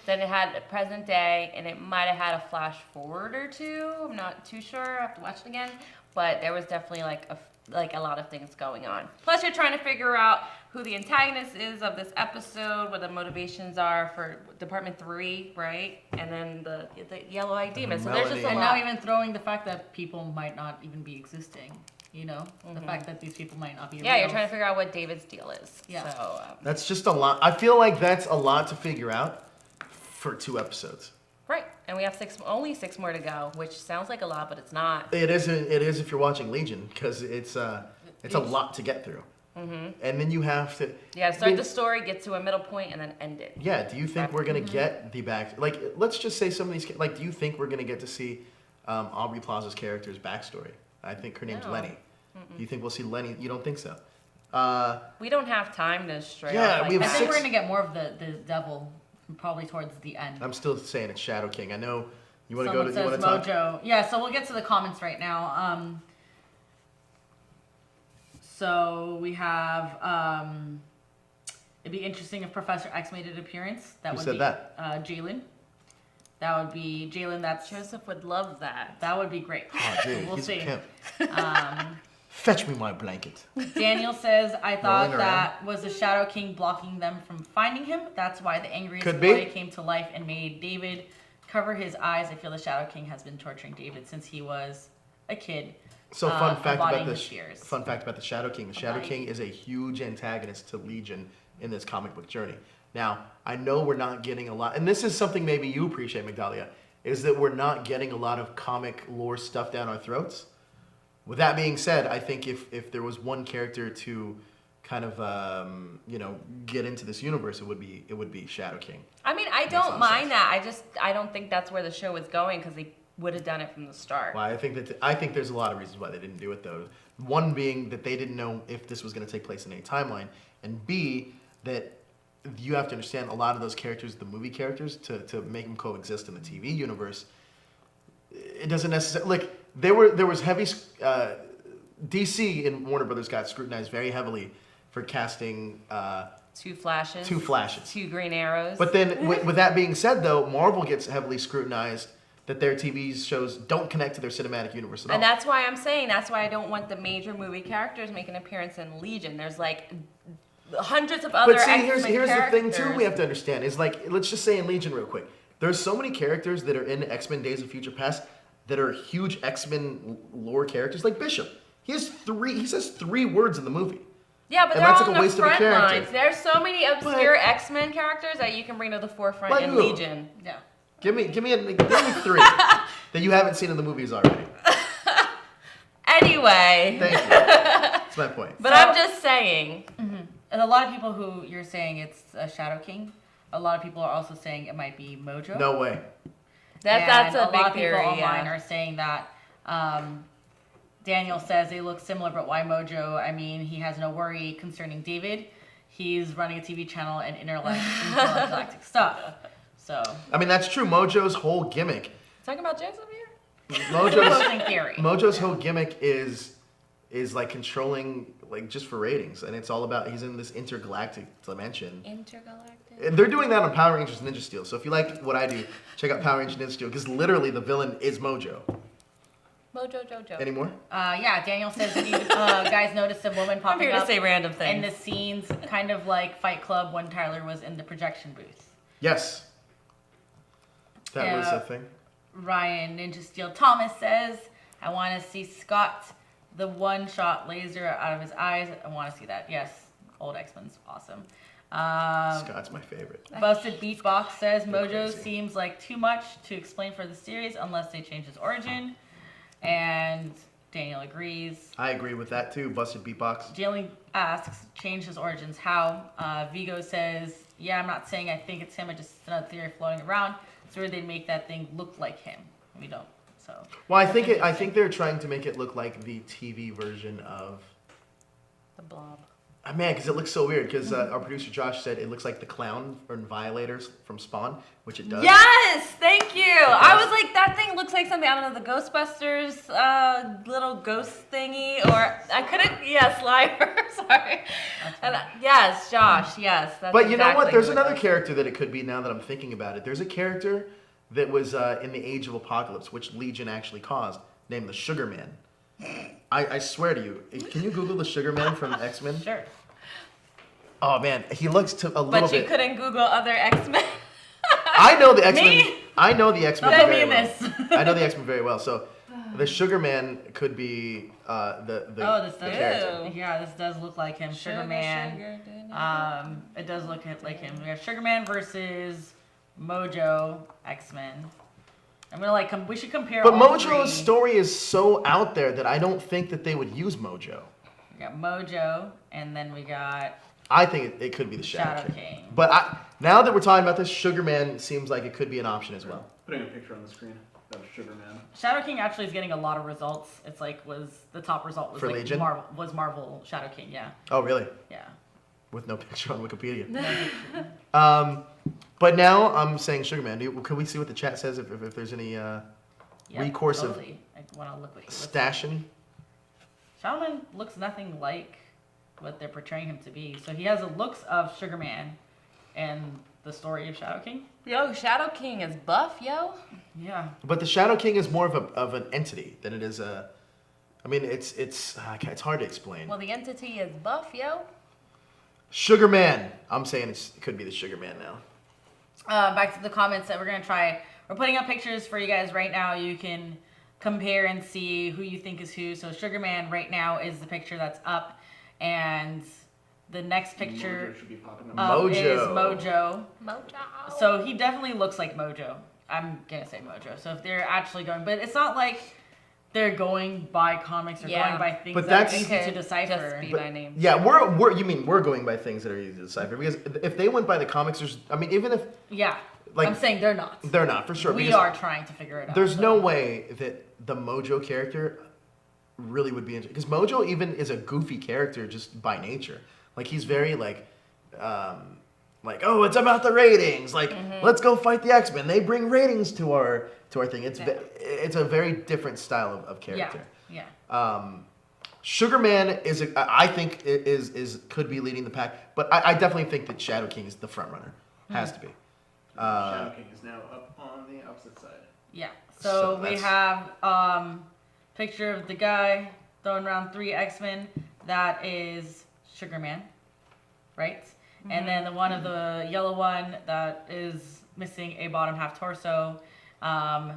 then it had present day, and it might have had a flash forward or 2. I'm not too sure. I have to watch it again, but there was definitely like a lot of things going on. Plus, you're trying to figure out who the antagonist is of this episode, what the motivations are for Department 3, right? And then the yellow-eyed demon. So there's just a Melody. And lot. now even throwing the fact that people might not even be existing. You know, the fact that these people might not be Yeah, real. you're trying to figure out what David's deal is. Yeah. So, That's just a lot. I feel like that's a lot to figure out for 2 episodes. right. And we have only 6 more to go, which sounds like a lot, but it's not. It is if you're watching Legion, because it's a lot to get through. And then you have to... Yeah, start the story, get to a middle point, and then end it. Yeah, do you think we're going to get the back... Like, let's just say some of these... Like, do you think we're going to get to see Aubrey Plaza's character's backstory? I think her name's No. Lenny. Do you think we'll see Lenny? You don't think so? We don't have time to stray Yeah, off like we have I that. think 6 we're gonna get more of the devil probably towards the end. I'm still saying it's Shadow King. I know you want to Someone go to... You says want to talk? Mojo. Yeah, so we'll get to the comments right now. So we have, it'd be interesting if Professor X made an appearance. That Who would said be that? Jalen. That would be Jalen. That's Joseph would love that. that would be great. Oh, dude, We'll he's see. a pimp. Fetch me my blanket. Daniel says, I thought Rolling that was the Shadow King blocking them from finding him. That's why the angriest Could boy be. came to life and made David cover his eyes. I feel the Shadow King has been torturing David since he was a kid. So fun fact about embodying this. his fears. Fun fact about the Shadow King. The Shadow Embodying. King is a huge antagonist to Legion in this comic book journey. Now, I know we're not getting a lot, and this is something maybe you appreciate, Migdalia, is that we're not getting a lot of comic lore stuff down our throats. With that being said, I think if there was one character to kind of get into this universe, it would be Shadow King. I mean, I Makes a lot don't of mind sense. that. I don't think that's where the show was going because they would have done it from the start. Well, I think there's a lot of reasons why they didn't do it though. One being that they didn't know if this was going to take place in a timeline, and B, that you have to understand a lot of those characters, the movie characters, to make them coexist in the TV universe. It doesn't necessarily like there was heavy DC and Warner Brothers got scrutinized very heavily for casting 2 Flashes. 2 Flashes. 2 Green Arrows. But then, with that being said, though, Marvel gets heavily scrutinized that their TV shows don't connect to their cinematic universe at all. And that's why I'm saying, that's why I don't want the major movie characters make an appearance in Legion. There's like hundreds of other But see, X-Men here's the thing too. characters. We have to understand is like, let's just say in Legion real quick. There's so many characters that are in X-Men: Days of Future Past that are huge X-Men lore characters, like Bishop. He says 3 words in the movie. Yeah, but And they're that's all like on a the waste of a front character. lines. There's so many obscure But- X-Men characters that you can bring to the forefront Like in who? Legion. Yeah. Give me 3 that you haven't seen in the movies already. Anyway, Thank you. That's my point. but I'm just saying. And a lot of people who you're saying it's a Shadow King, a lot of people are also saying it might be Mojo. No way. That's And a big lot of theory. people online Yeah. are saying that. Daniel says they look similar, but why Mojo? I mean, he has no worry concerning David. He's running a TV channel and intergalactic stuff. So, I mean, that's true. Mojo's whole gimmick. Talking about jokes over here? opposing theory. Mojo's whole gimmick is like controlling, like, just for ratings, and it's all about he's in this intergalactic dimension. Intergalactic. And they're doing that on Power Rangers Ninja Steel. So if you like what I do, check out Power Rangers Ninja Steel because literally the villain is Mojo. Mojo Jojo. Any more? Yeah, Daniel says that you guys noticed a woman I'm popping here to up say random in things. the scenes, kind of like Fight Club when Tyler was in the projection booth. Yes. That was Yeah. a thing. Ryan Ninja Steel Thomas says, I want to see Scott, the one-shot laser out of his eyes. I want to see that. Yes, old X-Men's awesome. Scott's my favorite. Busted Beatbox says, Mojo crazy. seems like too much to explain for the series unless they change his origin. And Daniel agrees. I agree with that too. Busted Beatbox. Jalen asks, change his origins. How? Vigo says, yeah, I'm not saying I think it's him. It's just another theory floating around. So they make that thing look like him. We don't. So. Well, I think they're trying to make it look like the TV version of. The Blob. Man, because it looks so weird. Because our producer Josh said it looks like the clown from Violators from Spawn, which it does. Yes, thank you. I was like, that thing looks like something out of the Ghostbusters little ghost thingy, or I couldn't. Yes, liar. Sorry. Yes, Josh. Yes. That's But you know what? exactly There's who it another is. character that it could be now that I'm thinking about it. There's a character that was in the Age of Apocalypse, which Legion actually caused, named the Sugar Man. I swear to you. Can you Google the Sugar Man from X-Men? Sure. Oh man, he looks a little But you bit. couldn't Google other X-Men. I know the X-Men. Me? I know the X-Men Don't very mean well. this. I know the X-Men very well. So The Sugar Man could be the This the does. character. Yeah, this does look like him. Sugar Man. It does look like him. We have Sugar Man versus Mojo X-Men. I'm gonna we should compare. But all Mojo's three. story is so out there that I don't think that they would use Mojo. We got Mojo, and then we got I think it could be the Shadow, Shadow King. King. But now that we're talking about this, Sugar Man seems like it could be an option as well. Putting a picture on the screen of Sugar Man. Shadow King actually is getting a lot of results. It's the top result was For Legion? Marvel Shadow King. Yeah. Oh, really? Yeah. With no picture on Wikipedia. But now I'm saying Sugar Man. Can we see what the chat says if there's any recourse totally. I want to look what he looks stashing? Shadow Man looks nothing like what they're portraying him to be. So he has the looks of Sugar Man and the story of Shadow King. Yo, Shadow King is buff, yo. Yeah. But the Shadow King is more of an entity than it is a. I mean, it's hard to explain. Well, the entity is buff, yo. Sugar Man. I'm saying it could be the Sugar Man now. Back to the comments that we're going to try. We're putting up pictures for you guys right now. You can compare and see who you think is who. So Sugar Man right now is the picture that's up. And the next picture Mojo should be popping up. Mojo. is Mojo. Mojo. So he definitely looks like Mojo. I'm going to say Mojo. So if they're actually going, but it's not like they're going by comics or Yeah. going by things But that are that's- easy to decipher. Just be But- by name. Yeah, we're going by things that are easy to decipher because if they went by the comics, even if Yeah. Like- I'm saying they're not. they're not for sure. We because are trying to figure it out. There's so. no way that the Mojo character really would be because Mojo even is a goofy character just by nature. Like he's very oh, it's about the ratings. Like let's go fight the X-Men. They bring ratings to our thing. It's a very different style of character. Yeah. Sugar Man I think could be leading the pack, but I definitely think that Shadow King is the front runner. Has to be. Shadow King is now up on the opposite side. Yeah. So So we that's- have picture of the guy throwing around 3 X-Men. That is Sugar Man, right? And then the one of the yellow one that is missing a bottom half torso and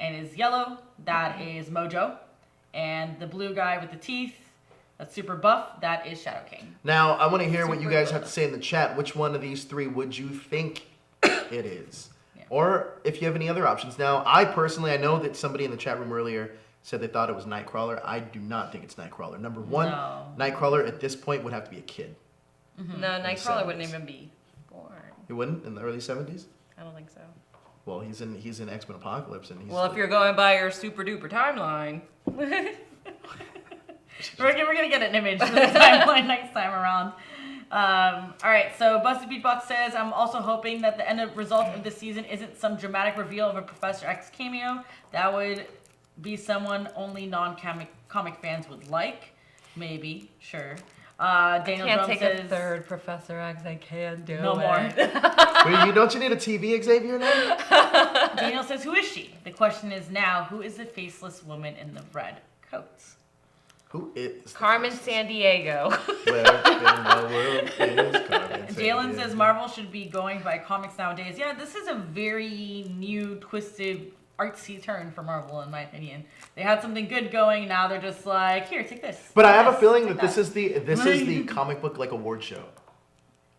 is yellow, that is Mojo. And the blue guy with the teeth, that's super buff, that is Shadow King. Now I want to hear what you Super guys buff. have to say in the chat. Which one of these 3 would you think it is? Yeah. Or if you have any other options. Now, I know that somebody in the chat room earlier said they thought it was Nightcrawler. I do not think it's Nightcrawler. Number one, No. Nightcrawler at this point would have to be a kid. No, Nightcrawler wouldn't 70s. even be born. He wouldn't in the early 70s? I don't think so. Well, he's in X-Men Apocalypse, and he's Well, if you're going by your super duper timeline. We're gonna get an image for the timeline next time around. All right, so Busted Beatbox says, I'm also hoping that the end result of this season isn't some dramatic reveal of a Professor X cameo. That would be someone only non-comic fans would like. Maybe, sure. Daniel Can't Drum take says, a third Professor X. I can't do No it. more. Don't you need a TV, Xavier, now? Daniel says, who is she? The question is now, who is the faceless woman in the red coat? Who is Carmen Sandiego. Where in the world is Carmen Jalen says Sandiego? Marvel should be going by comics nowadays. Yeah, this is a very new, twisted, artsy turn for Marvel, in my opinion. They had something good going. Now they're just like, here, take this. But I take have a this, feeling take that this is the comic book award show.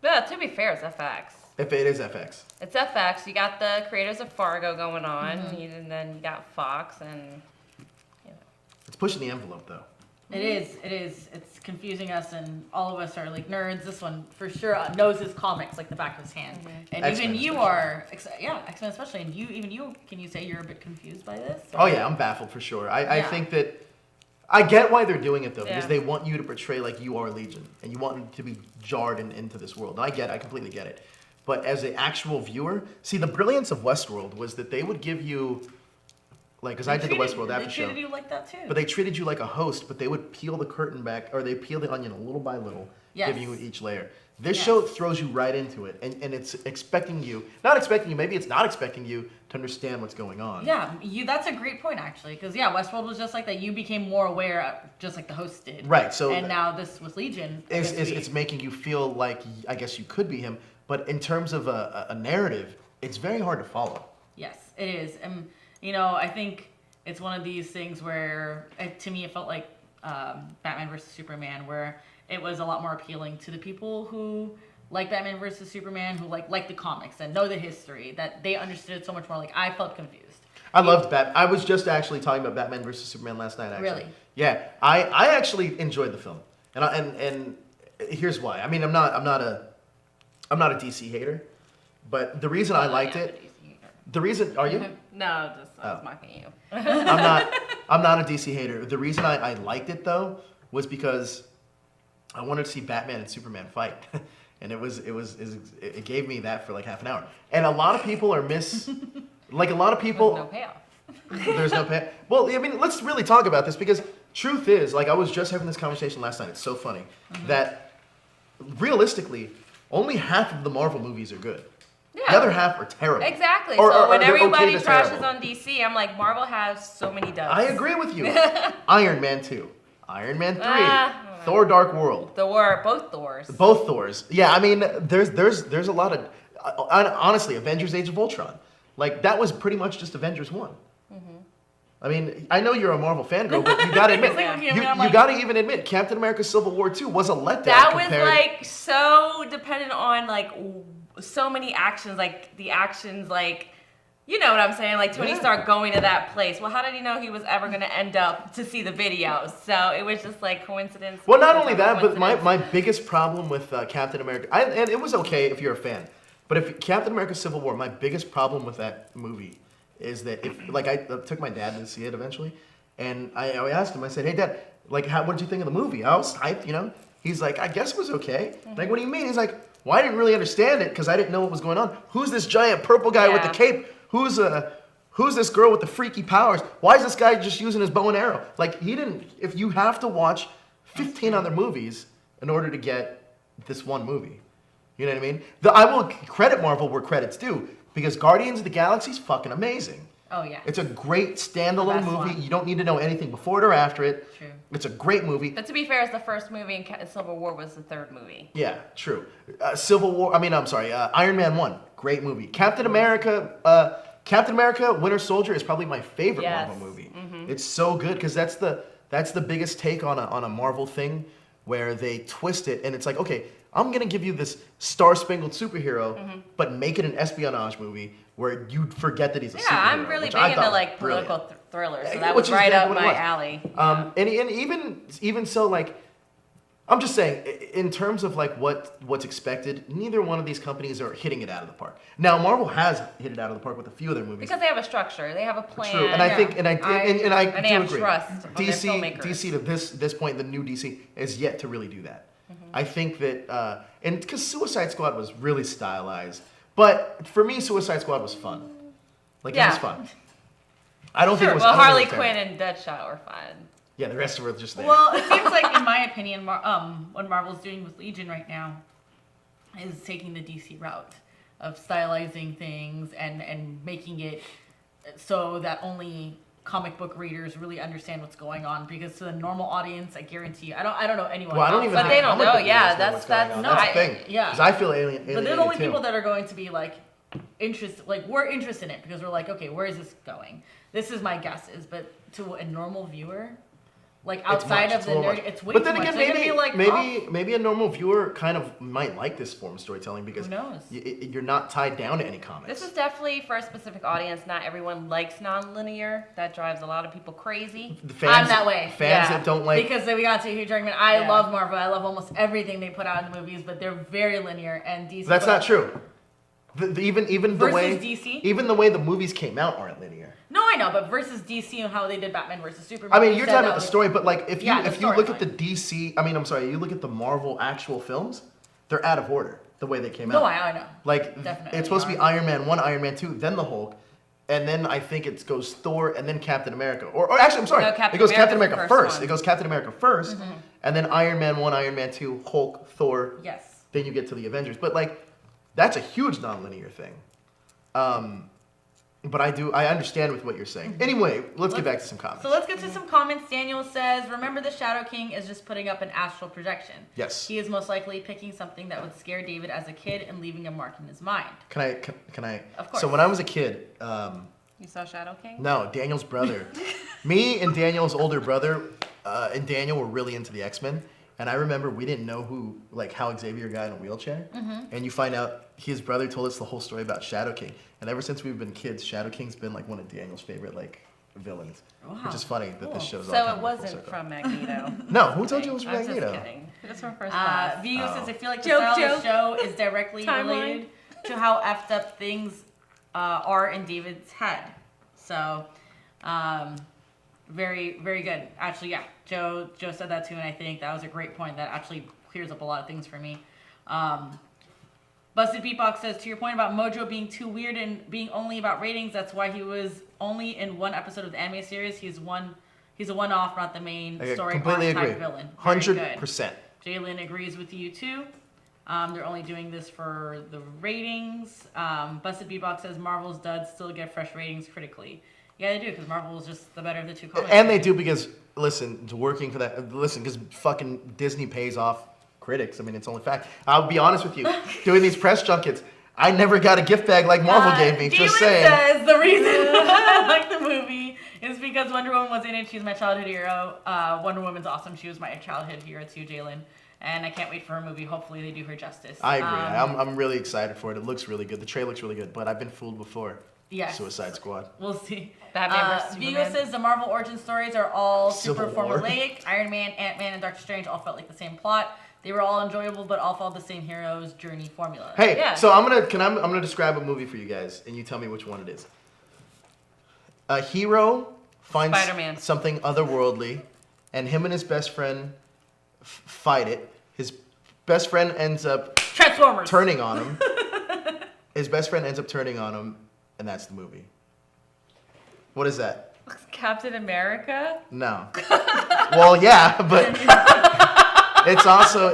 No, to be fair, it's FX. If it is FX. It's FX. You got the creators of Fargo going on, and then you got Fox, and It's pushing the envelope though. It is. It's confusing us, and all of us are like nerds. This one for sure knows his comics like the back of his hand. And X-Men even you especially. are, X-Men especially. And you, can you say you're a bit confused by this? Oh yeah, I'm baffled for sure. I Yeah. think that I get why they're doing it though, because Yeah. they want you to portray like you are Legion, and you want to be jarred into this world. And I completely get it. But as an actual viewer, see the brilliance of Westworld was that they would give you, because I did the Westworld after show. They treated you like that too. But they treated you like a host, but they would peel the curtain back, or they peel the onion a little by little, Yes. giving you each layer. This Yes. show throws you right into it, and it's not expecting you, maybe it's not expecting you to understand what's going on. Yeah, that's a great point actually, because Westworld was just like that. You became more aware, just like the host did. Right, so and now this with Legion, I guess it's making you feel like, I guess you could be him, but in terms of a narrative, it's very hard to follow. yes, it is, and I think It's one of these things where, to me, it felt like Batman versus Superman, where it was a lot more appealing to the people who like Batman versus Superman, who like the comics and know the history, that they understood it so much more. Like, I felt confused. I loved Batman. I was just actually talking about Batman versus Superman last night, actually. Really? Yeah. I actually enjoyed the film. And here's why. I mean, I'm not a DC hater, but the reason I liked it, the reason, are you? No, just I was mocking you. I'm not a DC hater. The reason I liked it though was because I wanted to see Batman and Superman fight, and it gave me that for like half an hour. And a lot of people are like a lot of people. There's no payoff. There's no payoff. Well, I mean, let's really talk about this because truth is, like I was just having this conversation last night. It's so funny that realistically, only half of the Marvel movies are good. Yeah. The other half are terrible. Exactly. Or So when they're okay everybody to trashes terrible. on DC, I'm like, Marvel has so many dubs. I agree with you. Iron Man 2, Iron Man 3, Ah. Thor: Dark World, Both Thors. both Thors. Yeah, I mean, there's a lot of honestly, Avengers: Age of Ultron, like that was pretty much just Avengers 1. I mean, I know you're a Marvel fangirl, but you gotta admit, It's like, you gotta even admit, Captain America: Civil War 2 was a letdown. That was compared- like so dependent on like so many actions, like the actions, like you know what I'm saying, like Tony Yeah. Stark going to that place. Well, how did he know he was ever going to end up to see the video? So it was just like coincidence. Well, not only that, but coincidence. my biggest problem with Captain America, and it was okay if you're a fan, but if Captain America: Civil War, my biggest problem with that movie is that if like I took my dad to see it eventually, and I asked him, I said, "Hey, Dad, like, what did you think of the movie?" I was hyped, you know. He's like, "I guess it was okay." Like, what do you mean? He's like, "Well, I didn't really understand it because I didn't know what was going on. Who's this giant purple guy with the Yeah. cape? Who's this girl with the freaky powers? Why is this guy just using his bow and arrow?" Like, he didn't. If you have to watch 15 other movies in order to get this one movie, you know what I mean? I will credit Marvel where credit's due because Guardians of the Galaxy is fucking amazing. Oh, yeah. It's a great standalone Best movie. one. You don't need to know anything before it or after it. True. It's a great movie. But to be fair, it's the first movie, and Civil War was the third movie. Yeah, true. Iron Man 1, great movie. Captain America, Winter Soldier is probably my favorite Yes. Marvel movie. It's so good because that's the biggest take on a Marvel thing where they twist it and it's like, okay, I'm gonna give you this star-spangled superhero, but make it an espionage movie where you forget that he's a superhero. Yeah, I'm really which big I into thought like was brilliant. political thrillers, so Yeah, that which was is right exactly up what it my was. alley. And even so, like, I'm just saying, in terms of like what's expected, neither one of these companies are hitting it out of the park. Now, Marvel has hit it out of the park with a few of their movies. Because they have a structure, they have a plan. True, and I think, and I and they do have agree. trust on their DC filmmakers. to this point, the new DC is yet to really do that. I think that, and because Suicide Squad was really stylized, but for me, Suicide Squad was fun. Like, it was Yeah. fun. I don't think it Sure, was. well, I don't Harley think it was Quinn and Deadshot were fun. Yeah, the rest of it were just there. Well, it seems like, in my opinion, what Marvel's doing with Legion right now is taking the DC route of stylizing things and making it so that only comic book readers really understand what's going on. Because to the normal audience, I guarantee you, I don't know anyone. Well, I don't even But think they don't comic know, book yeah, readers know that's- what's going that's- on. no, That's the I- thing. yeah. Because I feel alienated. But they're the only too. people that are going to be like interested. Like, we're interested in it because we're like, okay, where is this going? This is my guesses, but to a normal viewer, like It's outside much, of it's the a little nerd, much. it's way But too then much. again, They're gonna be like, maybe a normal viewer kind of might like this form of storytelling because Who knows? you're not tied down to any comics. This is definitely for a specific audience. Not everyone likes non-linear. That drives a lot of people crazy. The fans, I'm that way. Fans Yeah. that don't like. Because we got to a huge argument. I Yeah. love Marvel. I love almost everything they put out in the movies, but they're very linear. And DC. That's not true. Even the Versus way DC? even the way the movies came out aren't linear. No, I know, but versus DC and how they did Batman versus Superman. I mean, you you're said talking that about the was- story, but like if you Yeah, the if you look at storyline. the DC, you look at the Marvel actual films, they're out of order the way they came out. No, I know. Like Definitely it's supposed to be are. Iron Man 1, Iron Man 2, then the Hulk, and then I think it goes Thor and then Captain America. Or actually, I'm sorry, No, Captain it goes Captain America's America the first first. one. It goes Captain America 1st, and then Iron Man 1, Iron Man 2, Hulk, Thor. Yes. Then you get to the Avengers. But like, that's a huge non-linear thing. But I understand with what you're saying. Anyway, let's get back to some comments. So let's get to some comments. Daniel says, remember the Shadow King is just putting up an astral projection. Yes. He is most likely picking something that would scare David as a kid and leaving a mark in his mind. Can I? Of course. So when I was a kid, You You saw Shadow King? No, Daniel's brother. Me and Daniel's older brother and Daniel were really into the X-Men. And I remember we didn't know how Xavier got in a wheelchair. And you find out his brother told us the whole story about Shadow King. And ever since we've been kids, Shadow King's been like one of Daniel's favorite villains. Wow. Which is funny that this show's all So coming it full wasn't circle. from Magneto. No, who told you it was from I'm Magneto? just kidding. It's from First Class. Vigo says, I feel like the Joke, style of joke. the show is directly Timeline. related to how effed up things are in David's head. So, very, very good. Actually, yeah, Joe said that too, and I think that was a great point. That actually clears up a lot of things for me. Busted Beatbox says, to your point about Mojo being too weird and being only about ratings, that's why he was only in one episode of the anime series. He's a one-off, not the main story completely arc agree. type villain. 100%. Jalen agrees with you too. They're only doing this for the ratings. Busted Beatbox says Marvel's duds still get fresh ratings critically. Yeah, they do, because Marvel is just the better of the two comics. And they do because, because fucking Disney pays off critics. I mean, it's only fact. I'll be honest with you. Doing these press junkets, I never got a gift bag like Marvel gave me. Just saying. Says the reason I like the movie is because Wonder Woman was in it. She's my childhood hero. Wonder Woman's awesome. She was my childhood hero too, Jalen. And I can't wait for her movie. Hopefully they do her justice. I agree. I'm really excited for it. It looks really good. The trailer looks really good, but I've been fooled before. Yes. Suicide Squad. We'll see. Batman vs. Vigo Superman. says the Marvel origin stories are all super Civil War. formulaic. Iron Man, Ant-Man, and Doctor Strange all felt like the same plot. They were all enjoyable, but all followed the same hero's journey formula. Hey, Yeah. so I'm gonna describe a movie for you guys, and you tell me which one it is. A hero finds Spider-Man. something otherworldly, and him and his best friend fight it. His best friend ends up Transformers. turning on him. His best friend ends up turning on him, and that's the movie. What is that? Captain America? No. Well, yeah, but it's also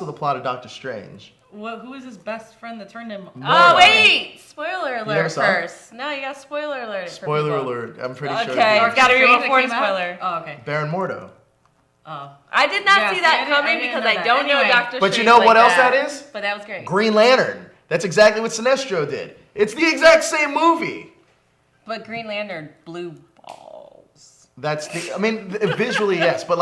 the plot of Doctor Strange. Who is his best friend that turned him? Oh, wait! Spoiler never alert saw it? first. No, you got spoiler alert. for Spoiler people. alert. I'm pretty sure. Okay, it's gotta be Strange that before the came out? spoiler. Oh, okay. Baron Mordo. Oh. I did not Yeah, see see, that I didn't- coming I didn't because know I that. don't know Anyway. Doctor But Strange you know like what else that is? But that was great. Green Lantern. That's exactly what Sinestro did. It's the exact same movie. But Green Lantern blue balls. That's visually, yes, but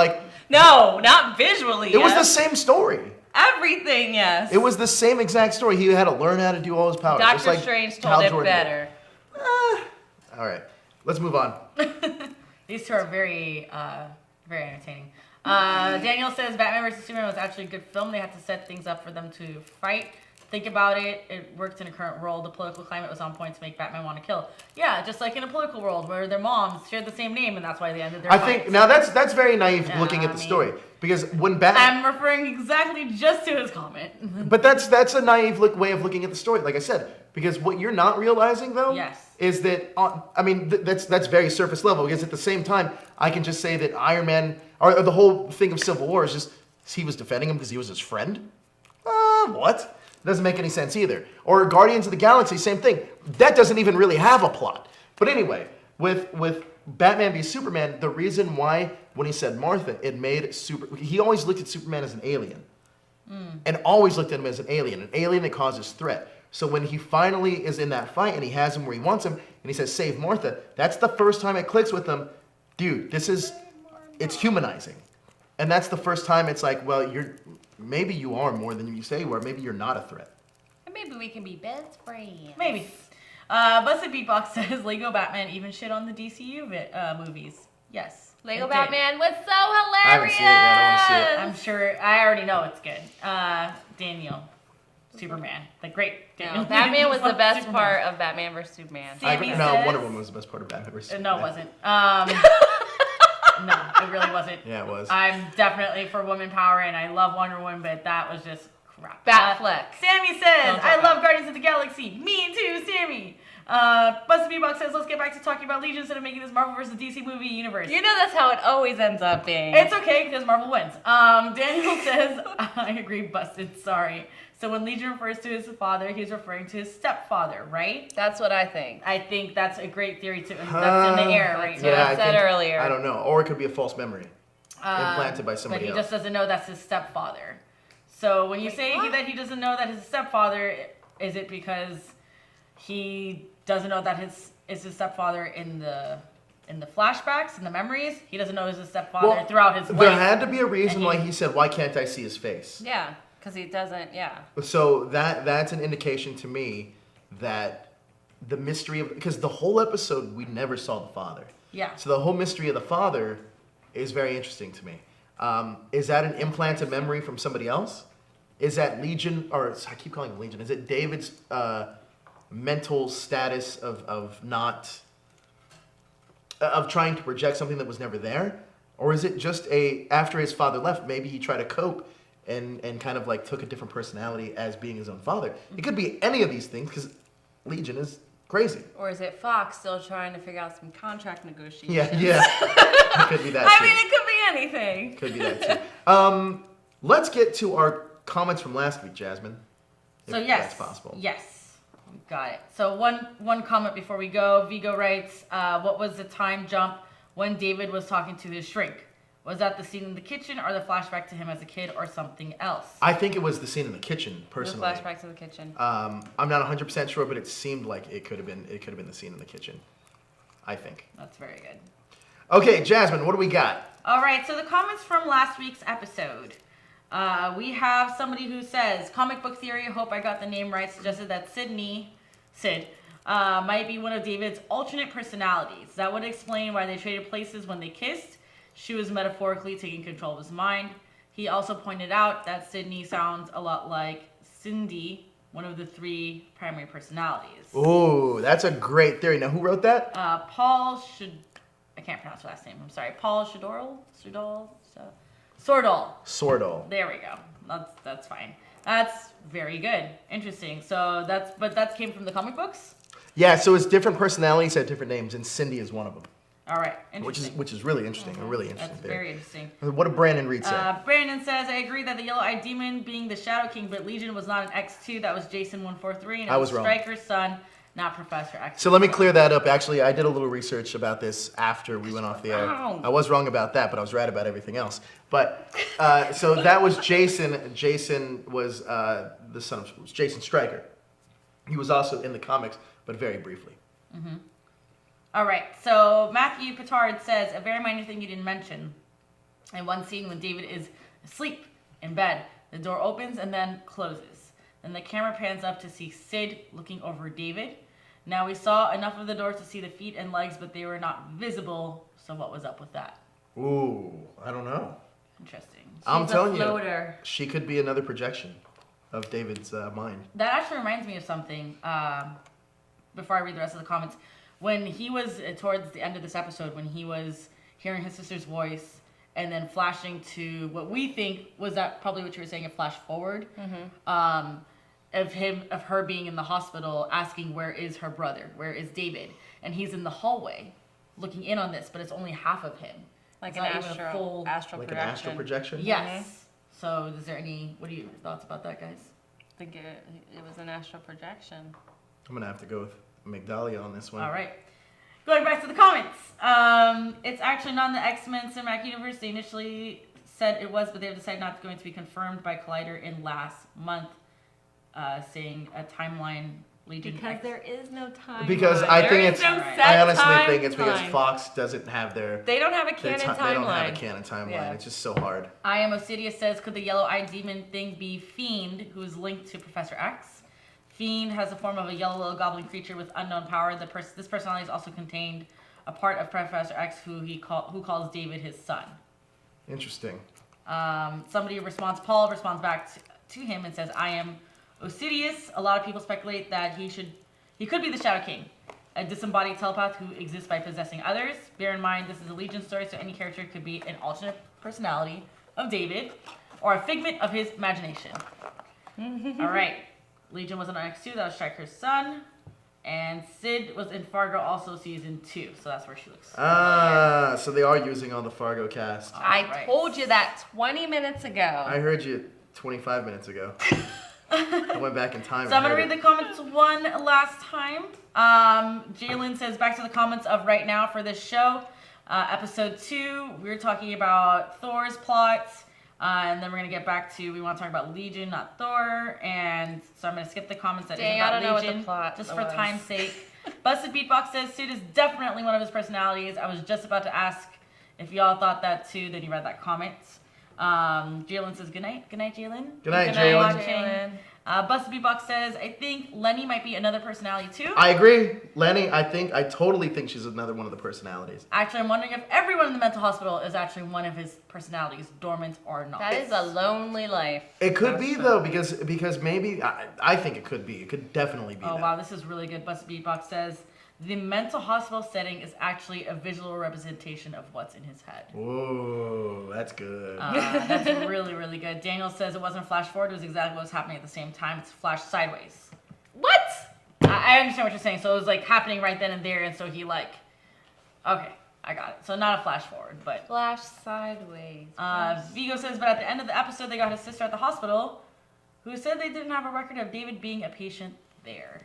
No, not visually. it was the same story. Everything, yes. It was the same exact story. He had to learn how to do all his powers. just Doctor like Strange Hal told it Jordan did. better. All right, let's move on. These two are very, very entertaining. Daniel says Batman vs. Superman was actually a good film. They had to set things up for them to fight. Think about it. It worked in a current world. The political climate was on point to make Batman want to kill. Yeah, just like in a political world where their moms shared the same name, and that's why they ended their I fights. think now that's very naive Yeah, looking at I the mean- story because when Batman. I'm referring exactly just to his comment. But that's a naive way of looking at the story, like I said, because what you're not realizing though Yes. is that that's very surface level. Because at the same time, I can just say that Iron Man or the whole thing of Civil War is just he was defending him because he was his friend. What? Doesn't make any sense either. Or Guardians of the Galaxy, same thing. That doesn't even really have a plot. But anyway, with Batman v Superman, the reason why when he said Martha, it made he always looked at Superman as an alien. And always looked at him as an alien that causes threat. So when he finally is in that fight and he has him where he wants him, and he says, save Martha, that's the first time it clicks with him. Dude, it's humanizing. And that's the first time it's like, well, maybe you are more than you say you are. Maybe you're not a threat. And maybe we can be best friends. Maybe. Busted Beatbox says Lego Batman even shit on the DCU movies. Yes. Lego it did. Batman was so I haven't hilarious. seen it yet. I want to see it. I'm sure. I already know it's good. Daniel. Superman. The great Daniel. No, Batman was the best Superman. part of Batman vs. Superman. Sammy No, says- Wonder Woman was the best part of Batman vs. No, it wasn't. No, it really wasn't. Yeah, it was. I'm definitely for woman power, and I love Wonder Woman, but that was just crap. Batfleck. Sammy says, Don't talk I about love Guardians of the Galaxy. Me too, Sammy. Busted Beatbox says, let's get back to talking about Legion instead of making this Marvel vs. DC movie universe. You know that's how it always ends up being. It's okay because Marvel wins. Daniel says, I agree, Busted, sorry. So when Legion refers to his father, he's referring to his stepfather, right? That's what I think. I think that's a great theory too. That's in the air right That's now. what I I said think- earlier. I don't know. Or it could be a false memory implanted by somebody But he else. just doesn't know that's his stepfather. So when you say what? that he doesn't know that his stepfather, is it because he doesn't know that his stepfather in the flashbacks, in the memories. He doesn't know he's his stepfather throughout his life. There had to be a reason why he said, "Why can't I see his face?" Yeah, because he doesn't. Yeah. So that's an indication to me that the mystery of, because the whole episode we never saw the father. Yeah. So the whole mystery of the father is very interesting to me. Is that an implanted memory from somebody else? Is that Legion, or I keep calling him Legion, is it David's mental status of trying to project something that was never there? Or is it just after his father left, maybe he tried to cope and kind of like took a different personality as being his own father? It could be any of these things because Legion is crazy. Or is it Fox still trying to figure out some contract negotiations? Yeah. It could be that too. I mean, it could be anything. Could be that too. Let's get to our comments from last week, Jasmine. So if yes, that's possible. yes, got it. So one comment before we go. Vigo writes, "What was the time jump when David was talking to his shrink? Was that the scene in the kitchen, or the flashback to him as a kid, or something else?" I think it was the scene in the kitchen, personally. The flashback to the kitchen. I'm not 100% sure, but it seemed like it could have been the scene in the kitchen. I think. That's very good. Okay, Jasmine, what do we got? All right, so the comments from last week's episode. We have somebody who says, "Comic book theory, hope I got the name right, suggested that Sid might be one of David's alternate personalities. That would explain why they traded places when they kissed. She was metaphorically taking control of his mind. He also pointed out that Sydney sounds a lot like Cindy, one of the 3 primary personalities." Ooh, that's a great theory. Now, who wrote that? Paul should... I can't pronounce the last name. I'm sorry. Paul Sordal. There we go. That's fine. That's very good. Interesting. So that came from the comic books? Yeah, so it's different personalities had different names, and Cindy is one of them. All right. Interesting. Which is really interesting. A really interesting That's theory. very interesting. What did Brandon Reed say? Brandon says, "I agree that the yellow-eyed demon being the Shadow King, but Legion was not an X2. That was Jason 143, and it I was wrong. Stryker's son, not Professor X." So let me clear that up. Actually, I did a little research about this after we went off the air. Wow. I was wrong about that, but I was right about everything else. But so that was Jason. Jason was the son of Jason Stryker. He was also in the comics, but very briefly. Mm-hmm. All right. So Matthew Petard says, "A very minor thing you didn't mention. In one scene when David is asleep in bed, the door opens and then closes. Then the camera pans up to see Sid looking over David. Now we saw enough of the door to see the feet and legs, but they were not visible. So what was up with that?" Ooh, I don't know. Interesting. I'm She's telling a floater. you, she could be another projection of David's mind. That actually reminds me of something. Before I read the rest of the comments, when he was towards the end of this episode, when he was hearing his sister's voice and then flashing to what we think was that probably what you were saying, a flash forward, of her being in the hospital, asking where is her brother, where is David, and he's in the hallway looking in on this, but it's only half of him. Like It's an not even a full... astral Like an projection. astral projection? Yes. So is there what are your thoughts about that, guys? I think it was an astral projection. I'm going to have to go with Migdalia on this one. All right. Going back to the comments. It's actually not in the X-Men Cinematic Universe. They initially said it was, but they've decided not going to be confirmed by Collider in last month, saying a timeline Legion Because X. there is no time. Because I There think is it's, no Alright. set I honestly time think it's because line. Fox doesn't have their They don't have a They canon don't have a timeline. canon timeline. Yeah. It's just so hard. I Am Osidious says, could the yellow-eyed demon thing be Fiend, who is linked to Professor X? Fiend has the form of a yellow little goblin creature with unknown power. This personality is also contained a part of Professor X, who calls David his son. Interesting. Paul responds back to him and says, I am Osidious. A lot of people speculate that he could be the Shadow King, a disembodied telepath who exists by possessing others. Bear in mind, this is a Legion story, so any character could be an alternate personality of David or a figment of his imagination. All right. Legion was on X2, that was Stryker's son. And Sid was in Fargo also season 2, so that's where she looks. So they are using all the Fargo cast. I told you that 20 minutes ago. I heard you 25 minutes ago. I went back in time. So I'm going to read the comments one last time. Jalen says, back to the comments of right now for this show. Episode 2, we were talking about Thor's plots. And then we're going to get back to, we want to talk about Legion, not Thor. And so I'm going to skip the comments that Dang, is about I don't know what Legion. the plot just for was. time's sake. Busted Beatbox says, Suit is definitely one of his personalities. I was just about to ask if y'all thought that too. Then you read that comment. Jalen says, good night. Good night, Jalen. Good night, Good night, Jalen. Jalen. Busted Beatbox says, I think Lenny might be another personality too. I agree. Lenny, I totally think she's another one of the personalities. Actually, I'm wondering if everyone in the mental hospital is actually one of his personalities, dormant or not. That is a lonely life. It could be though, because maybe I think it could be. It could definitely be. Oh that. wow, this is really good. Busted Beatbox says the mental hospital setting is actually a visual representation of what's in his head. Whoa, that's good. That's really, really good. Daniel says it wasn't flash forward; it was exactly what was happening at the same time. It's flash sideways. What? I understand what you're saying. So it was like happening right then and there, and so he like, okay, I got it. So not a flash forward, but Flash sideways. Vigo says, but at the end of the episode, they got his sister at the hospital, who said they didn't have a record of David being a patient there.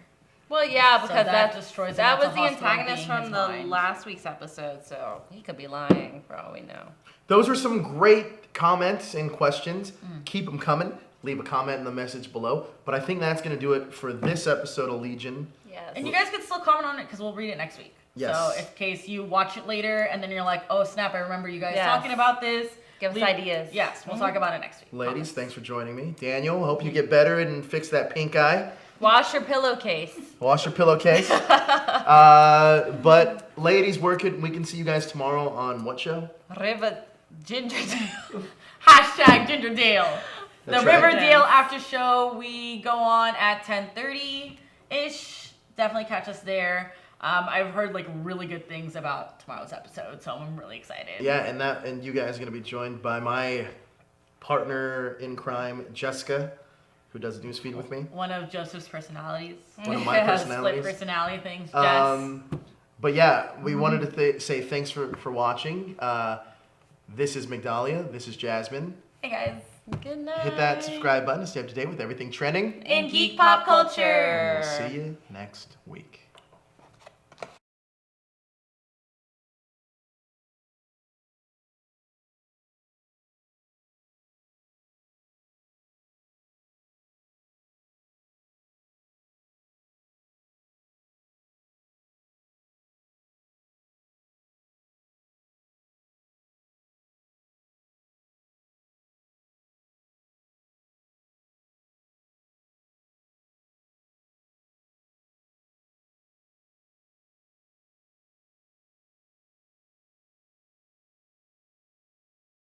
Well, yeah, So because that destroys that the was the mental hospital antagonist being from his the mind. last week's episode, so he could be lying for all we know. Those were some great comments and questions. Keep them coming. Leave a comment in the message below. But I think that's going to do it for this episode of Legion. Yes. And you guys can still comment on it because we'll read it next week. Yes. So in case you watch it later and then you're like, oh snap, I remember you guys Yes. talking about this. Give us ideas. Yes, we'll talk about it next week. Ladies, thanks for joining me. Daniel, hope you get better and fix that pink eye. Wash your pillowcase. Wash your pillowcase. But ladies, we can see you guys tomorrow on what show? River Gingerdale. Hashtag Gingerdale. The That's right. Riverdale after show, we go on at 10:30-ish. Definitely catch us there. I've heard like really good things about tomorrow's episode, so I'm really excited. Yeah, and you guys are going to be joined by my partner in crime, Jessica, who does newsfeed with me. One of Joseph's personalities. One of my personalities. Split personality things, Jess. But yeah, we wanted to say thanks for watching. This is Migdalia. This is Jasmin. Hey guys. Good night. Hit that subscribe button to stay up to date with everything trending. In geek pop culture. We'll see you next week.